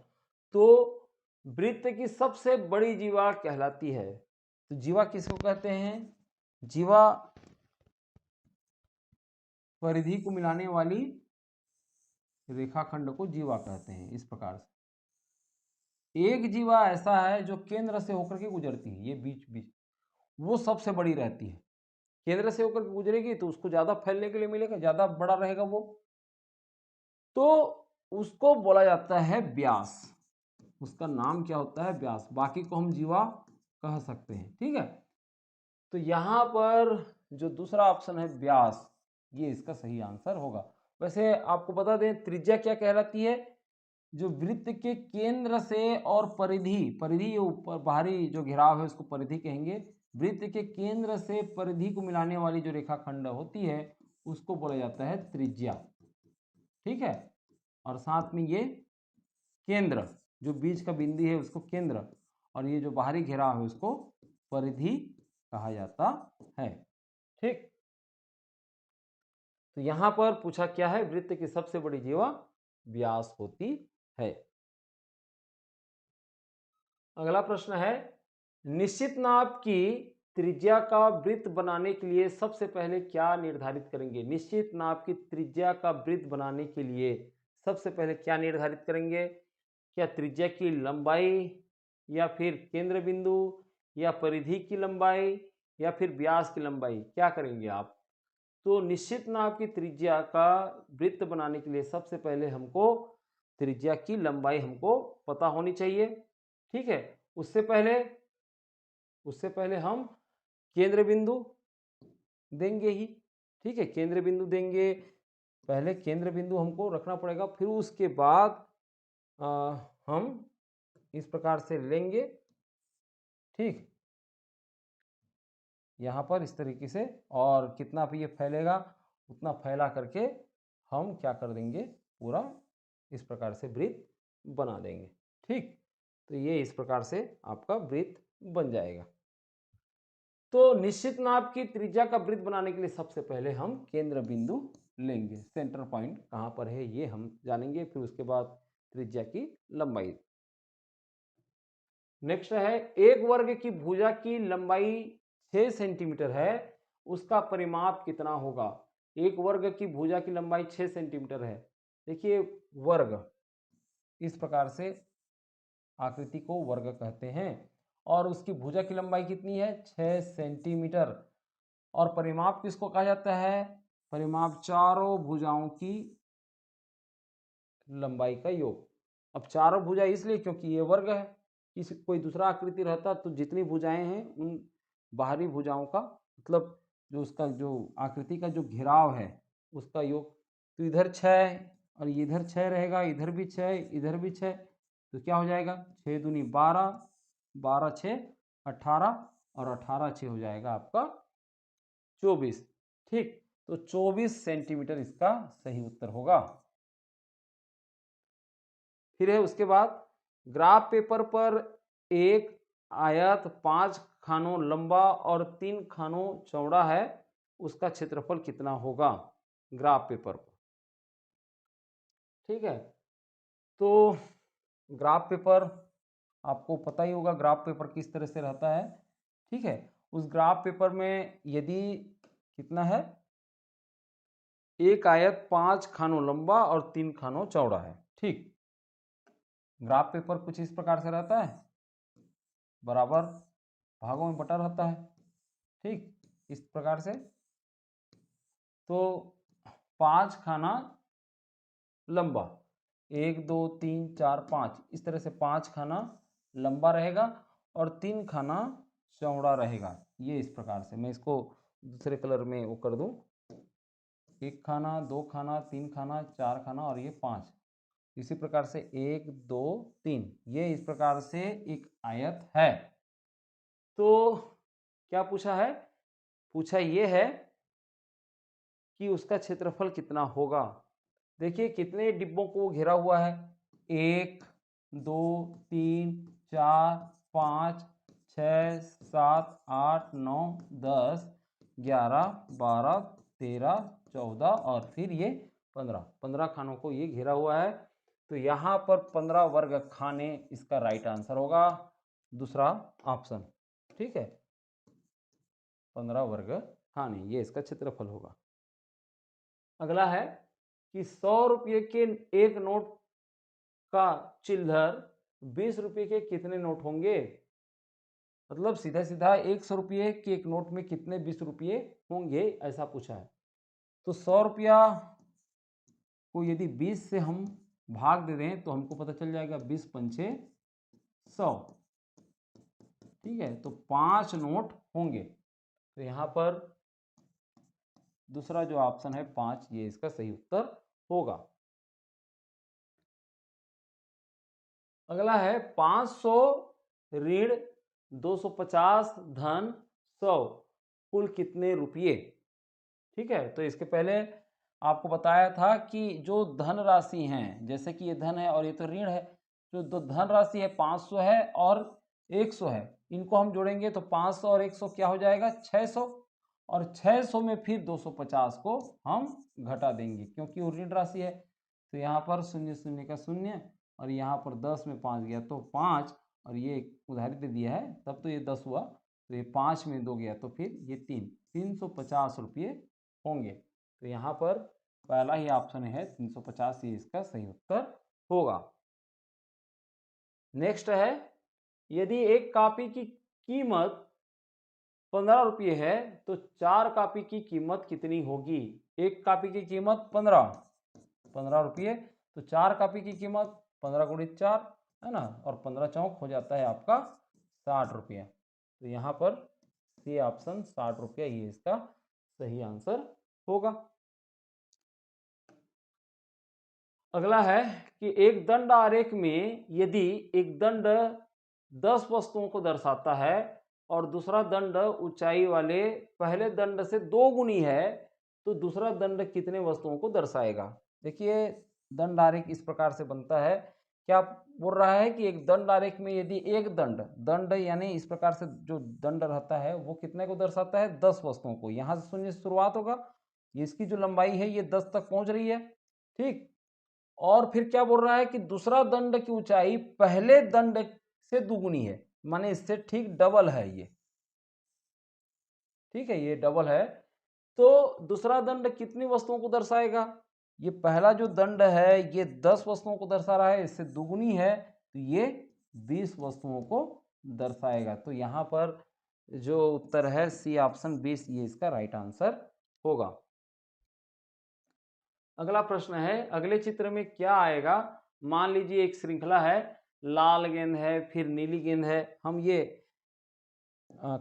Speaker 1: तो वृत्त की सबसे बड़ी जीवा कहलाती है, तो जीवा किसको कहते हैं? जीवा परिधि को मिलाने वाली रेखाखंड को जीवा कहते हैं। इस प्रकार से एक जीवा ऐसा है जो केंद्र से होकर के गुजरती है, ये बीच बीच वो सबसे बड़ी रहती है। केंद्र से होकर के गुजरेगी तो उसको ज्यादा फैलने के लिए मिलेगा, ज्यादा बड़ा रहेगा वो, तो उसको बोला जाता है व्यास। उसका नाम क्या होता है? व्यास। बाकी को हम जीवा कह सकते हैं। ठीक है, तो यहाँ पर जो दूसरा ऑप्शन है व्यास, ये इसका सही आंसर होगा। वैसे आपको बता दें त्रिज्या क्या कहलाती है? जो वृत्त के केंद्र से और परिधि, परिधि ऊपर बाहरी जो घेराव है उसको परिधि कहेंगे, वृत्त के केंद्र से परिधि को मिलाने वाली जो रेखाखंड होती है उसको बोला जाता है त्रिज्या। ठीक है, और साथ में ये केंद्र, जो बीच का बिंदु है उसको केंद्र, और ये जो बाहरी घेराव है उसको परिधि कहा जाता है। ठीक, तो यहां पर पूछा क्या है, वृत्त की सबसे बड़ी जीवा व्यास होती है। अगला प्रश्न है, निश्चित नाप की त्रिज्या का वृत्त बनाने के लिए सबसे पहले क्या निर्धारित करेंगे। निश्चित नाप की त्रिज्या का वृत्त बनाने के लिए सबसे पहले क्या निर्धारित करेंगे। क्या त्रिज्या की लंबाई, या फिर केंद्र बिंदु, या परिधि की लंबाई, या फिर व्यास की लंबाई, क्या करेंगे आप। तो निश्चित नाप की त्रिज्या का वृत्त बनाने के लिए सबसे पहले हमको त्रिज्या की लंबाई हमको पता होनी चाहिए। ठीक है, उससे पहले हम केंद्र बिंदु देंगे ही। ठीक है, केंद्र बिंदु देंगे, पहले केंद्र बिंदु हमको रखना पड़ेगा, फिर उसके बाद हम इस प्रकार से लेंगे। ठीक, यहाँ पर इस तरीके से, और कितना भी ये फैलेगा उतना फैला करके हम क्या कर देंगे, पूरा इस प्रकार से वृत्त बना देंगे। ठीक, तो ये इस प्रकार से आपका वृत्त बन जाएगा। तो निश्चित नाप की त्रिज्या का वृत्त बनाने के लिए सबसे पहले हम केंद्र बिंदु लेंगे, सेंटर पॉइंट कहाँ पर है ये हम जानेंगे, फिर उसके बाद त्रिज्या की लंबाई। नेक्स्ट है, एक वर्ग की भुजा की लंबाई 6 सेंटीमीटर है, उसका परिमाप कितना होगा। एक वर्ग की भुजा की लंबाई 6 सेंटीमीटर है। देखिए, वर्ग इस प्रकार से आकृति को वर्ग कहते हैं, और उसकी भुजा की लंबाई कितनी है, 6 सेंटीमीटर। और परिमाप किसको कहा जाता है, परिमाप चारों भुजाओं की लंबाई का योग। अब चारों भुजा इसलिए क्योंकि ये वर्ग है, किसी कोई दूसरा आकृति रहता तो जितनी भुजाएं हैं उन बाहरी भुजाओं का, मतलब जो उसका जो आकृति का जो घेराव है उसका योग। तो इधर 6 और इधर 6 रहेगा, इधर भी 6, इधर भी 6, तो क्या हो जाएगा, 6 दूनी 12, 12 6 18, और 18 6 हो जाएगा आपका 24। ठीक, तो 24 सेंटीमीटर इसका सही उत्तर होगा। फिर है उसके बाद, ग्राफ पेपर पर एक आयत 5 खानों लंबा और 3 खानों चौड़ा है, उसका क्षेत्रफल कितना होगा ग्राफ पेपर पर। ठीक है, तो ग्राफ पेपर आपको पता ही होगा, ग्राफ पेपर किस तरह से रहता है। ठीक है, उस ग्राफ पेपर में यदि कितना है, एक आयत 5 खानों लंबा और 3 खानों चौड़ा है। ठीक, ग्राफ पेपर कुछ इस प्रकार से रहता है, बराबर भागों में बटा रहता है। ठीक, इस प्रकार से, तो 5 खाना लंबा, 1 2 3 4 5, इस तरह से 5 खाना लंबा रहेगा और 3 खाना चौड़ा रहेगा। ये इस प्रकार से, मैं इसको दूसरे कलर में वो कर दूं, 1 खाना 2 खाना 3 खाना 4 खाना और ये 5, इसी प्रकार से 1 2 3, ये इस प्रकार से एक आयत है। तो क्या पूछा है, पूछा ये है कि उसका क्षेत्रफल कितना होगा। देखिए कितने डिब्बों को घेरा हुआ है, 1 2 3 4 5 6 7 8 9 10 11 12 13 14 और फिर ये 15 खानों को ये घेरा हुआ है। तो यहाँ पर 15 वर्ग खाने इसका राइट आंसर होगा, दूसरा ऑप्शन। ठीक है, 15 वर्ग खाने ये इसका क्षेत्रफल होगा। अगला है कि 100 रुपये के एक नोट का चिल्लर 20 रुपये के कितने नोट होंगे। मतलब सीधा सीधा 100 रुपये के एक नोट में कितने 20 रुपये होंगे, ऐसा पूछा है। तो 100 रुपया को यदि 20 से हम भाग दे दें तो हमको पता चल जाएगा 20 पंचे 100। ठीक है, तो 5 नोट होंगे। तो यहाँ पर दूसरा जो ऑप्शन है 5, ये इसका सही उत्तर होगा। अगला है 500 ऋण 250 धन 100 कुल कितने रुपये। ठीक है, तो इसके पहले आपको बताया था कि जो धन राशि हैं, जैसे कि ये धन है और ये तो ऋण है, जो धन राशि है 500 है और 100 है, इनको हम जोड़ेंगे तो 500 और 100 क्या हो जाएगा 600, और 600 में फिर 250 को हम घटा देंगे क्योंकि वो ऋण राशि है। तो यहाँ पर शून्य शून्य का शून्य, और यहाँ पर 10 में 5 गया तो 5, और ये उधारी दे दिया है तब तो ये 10 हुआ, तो ये 5 में 2 गया तो फिर ये 350 रुपये होंगे। तो यहाँ पर पहला ही ऑप्शन है 350, ये इसका सही उत्तर होगा। नेक्स्ट है, यदि एक कॉपी की कीमत 15 रुपये है तो 4 कॉपी की कीमत कितनी होगी? एक कॉपी की कीमत 15 रुपये, तो 4 कॉपी की कीमत 15 गुणित 4 है ना, और 15 चौक हो जाता है आपका 60 रुपये। तो यहाँ पर सी ऑप्शन 60 रुपये ये इसका सही आंसर होगा। अगला है कि एक दंड आरेख में यदि एक दंड 10 वस्तुओं को दर्शाता है और दूसरा दंड ऊंचाई वाले पहले दंड से 2 गुनी है, तो दूसरा दंड कितने वस्तुओं को दर्शाएगा? देखिए दंड आरेख इस प्रकार से बनता है। क्या बोल रहा है कि एक दंड आरेख में यदि एक दंड यानी इस प्रकार से जो दंड रहता है वो कितने को दर्शाता है? 10 वस्तुओं को। यहाँ से शून्य से शुरुआत होगा, इसकी जो लंबाई है ये 10 तक पहुंच रही है, ठीक। और फिर क्या बोल रहा है कि दूसरा दंड की ऊंचाई पहले दंड से दुगुनी है, माने इससे ठीक डबल है ये, ठीक है, ये डबल है। तो दूसरा दंड कितनी वस्तुओं को दर्शाएगा? ये पहला जो दंड है ये 10 वस्तुओं को दर्शा रहा है, इससे दुगुनी है तो ये 20 वस्तुओं को दर्शाएगा। तो यहाँ पर जो उत्तर है सी ऑप्शन 20 ये इसका राइट आंसर होगा। अगला प्रश्न है, अगले चित्र में क्या आएगा? मान लीजिए एक श्रृंखला है, लाल गेंद है, फिर नीली गेंद है, हम ये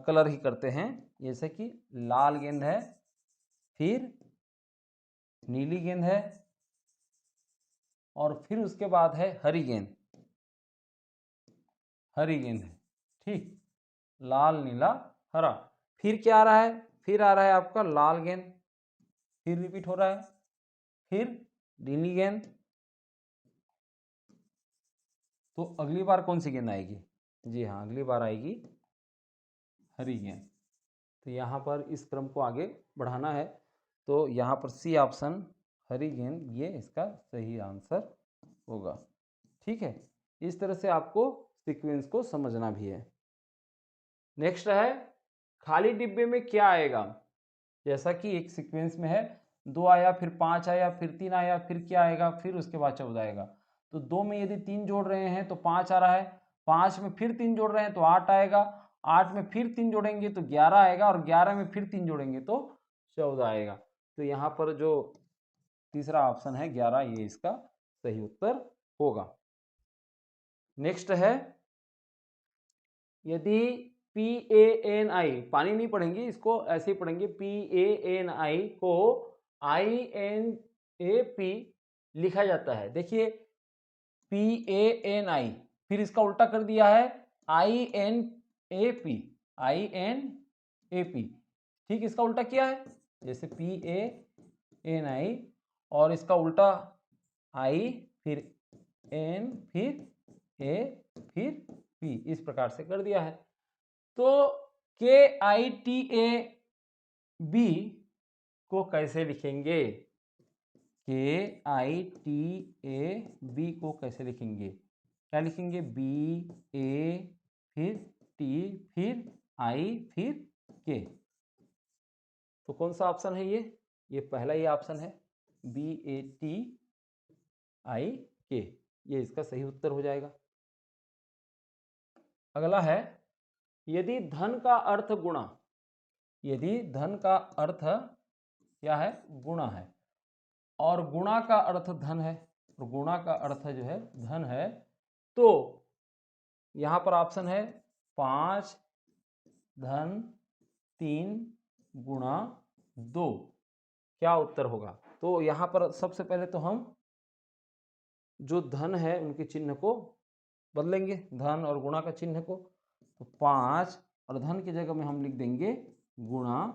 Speaker 1: कलर ही करते हैं, जैसे कि लाल गेंद है, फिर नीली गेंद है, और फिर उसके बाद है हरी गेंद, हरी गेंद है, ठीक, लाल नीला हरा। फिर क्या आ रहा है? फिर आ रहा है आपका लाल गेंद, फिर रिपीट हो रहा है, फिर नीली गेंद। तो अगली बार कौन सी गेंद आएगी? जी हाँ, अगली बार आएगी हरी गेंद। तो यहाँ पर इस क्रम को आगे बढ़ाना है, तो यहाँ पर सी ऑप्शन हरी गेंद ये इसका सही आंसर होगा, ठीक है। इस तरह से आपको सीक्वेंस को समझना भी है। नेक्स्ट है, खाली डिब्बे में क्या आएगा? जैसा कि एक सीक्वेंस में है, 2 आया, फिर 5 आया, फिर 3 आया, फिर क्या आएगा? फिर उसके बाद 14 आएगा। तो 2 में यदि 3 जोड़ रहे हैं तो 5 आ रहा है, 5 में फिर 3 जोड़ रहे हैं तो 8 आएगा, 8 में फिर 3 जोड़ेंगे तो 11 आएगा, और 11 में फिर 3 जोड़ेंगे तो 14 आएगा। तो यहाँ पर जो तीसरा ऑप्शन है 11 ये इसका सही उत्तर होगा। नेक्स्ट है, यदि PANI, पानी नहीं पढ़ेंगे इसको, ऐसे ही पढ़ेंगे, PANI को INAP लिखा जाता है। देखिए PANI, फिर इसका उल्टा कर दिया है INAP, INAP, ठीक, इसका उल्टा किया है, जैसे PANI और इसका उल्टा I, फिर N, फिर A, फिर P, इस प्रकार से कर दिया है। तो KITAB को कैसे लिखेंगे? KITAB को कैसे लिखेंगे? क्या लिखेंगे? BA, फिर T, फिर I, फिर K। तो कौन सा ऑप्शन है ये पहला ही ऑप्शन है, BATIK, ये इसका सही उत्तर हो जाएगा। अगला है, यदि धन का अर्थ गुणा, यदि धन का अर्थ क्या है? गुणा है, और गुणा का अर्थ धन है, और गुणा का अर्थ जो है धन है, तो यहाँ पर ऑप्शन है 5 धन 3 गुणा 2, क्या उत्तर होगा? तो यहाँ पर सबसे पहले तो हम जो धन है उनके चिन्ह को बदलेंगे, धन और गुणा का चिन्ह को, तो 5 और धन की जगह में हम लिख देंगे गुणा,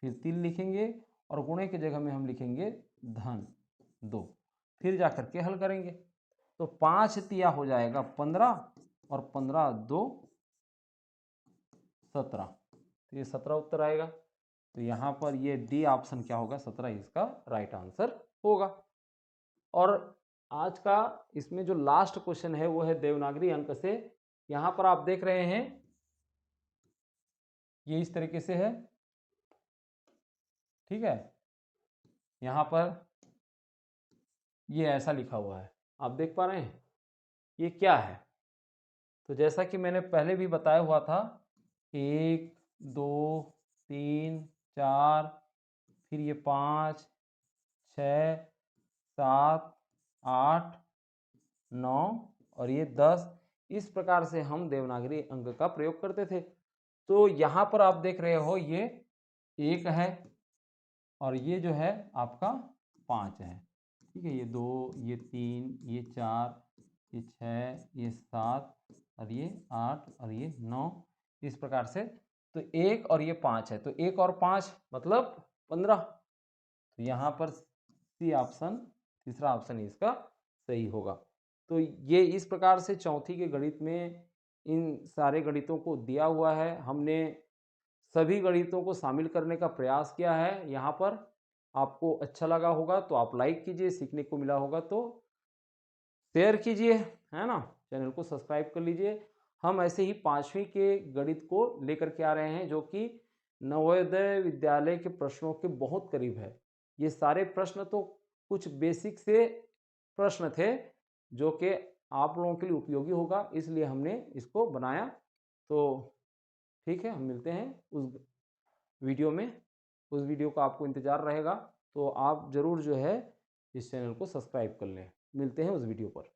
Speaker 1: फिर 3 लिखेंगे, और गुणे की जगह में हम लिखेंगे धन 2, फिर जा करके हल करेंगे। तो 5 तिया हो जाएगा 15 और 15 2 17, तो ये 17 उत्तर आएगा। तो यहाँ पर ये डी ऑप्शन क्या होगा, 17 इसका राइट आंसर होगा। और आज का इसमें जो लास्ट क्वेश्चन है वो है देवनागरी अंक से। यहाँ पर आप देख रहे हैं ये इस तरीके से है, ठीक है। यहाँ पर ये ऐसा लिखा हुआ है, आप देख पा रहे हैं ये क्या है। तो जैसा कि मैंने पहले भी बताया हुआ था, 1 2 3 4, फिर ये 5 6 7 8 9 और ये 10, इस प्रकार से हम देवनागरी अंक का प्रयोग करते थे। तो यहाँ पर आप देख रहे हो ये 1 है और ये जो है आपका 5 है, ठीक है। ये 2, ये 3, ये 4, ये 6, ये 7 और ये 8 और ये 9, इस प्रकार से। तो 1 और ये 5 है, तो 1 और 5 मतलब 15। तो यहाँ पर सी ऑप्शन, तीसरा ऑप्शन इसका सही होगा। तो ये इस प्रकार से चौथी के गणित में इन सारे गणितों को दिया हुआ है। हमने सभी गणितों को शामिल करने का प्रयास किया है। यहाँ पर आपको अच्छा लगा होगा तो आप लाइक कीजिए, सीखने को मिला होगा तो शेयर कीजिए, है ना। चैनल को सब्सक्राइब कर लीजिए। हम ऐसे ही 5वीं के गणित को लेकर के आ रहे हैं जो कि नवोदय विद्यालय के प्रश्नों के बहुत करीब है। ये सारे प्रश्न तो कुछ बेसिक से प्रश्न थे जो कि आप लोगों के लिए उपयोगी होगा, इसलिए हमने इसको बनाया। तो ठीक है, हम मिलते हैं उस वीडियो में। उस वीडियो का आपको इंतज़ार रहेगा, तो आप ज़रूर जो है इस चैनल को सब्सक्राइब कर लें। मिलते हैं उस वीडियो पर।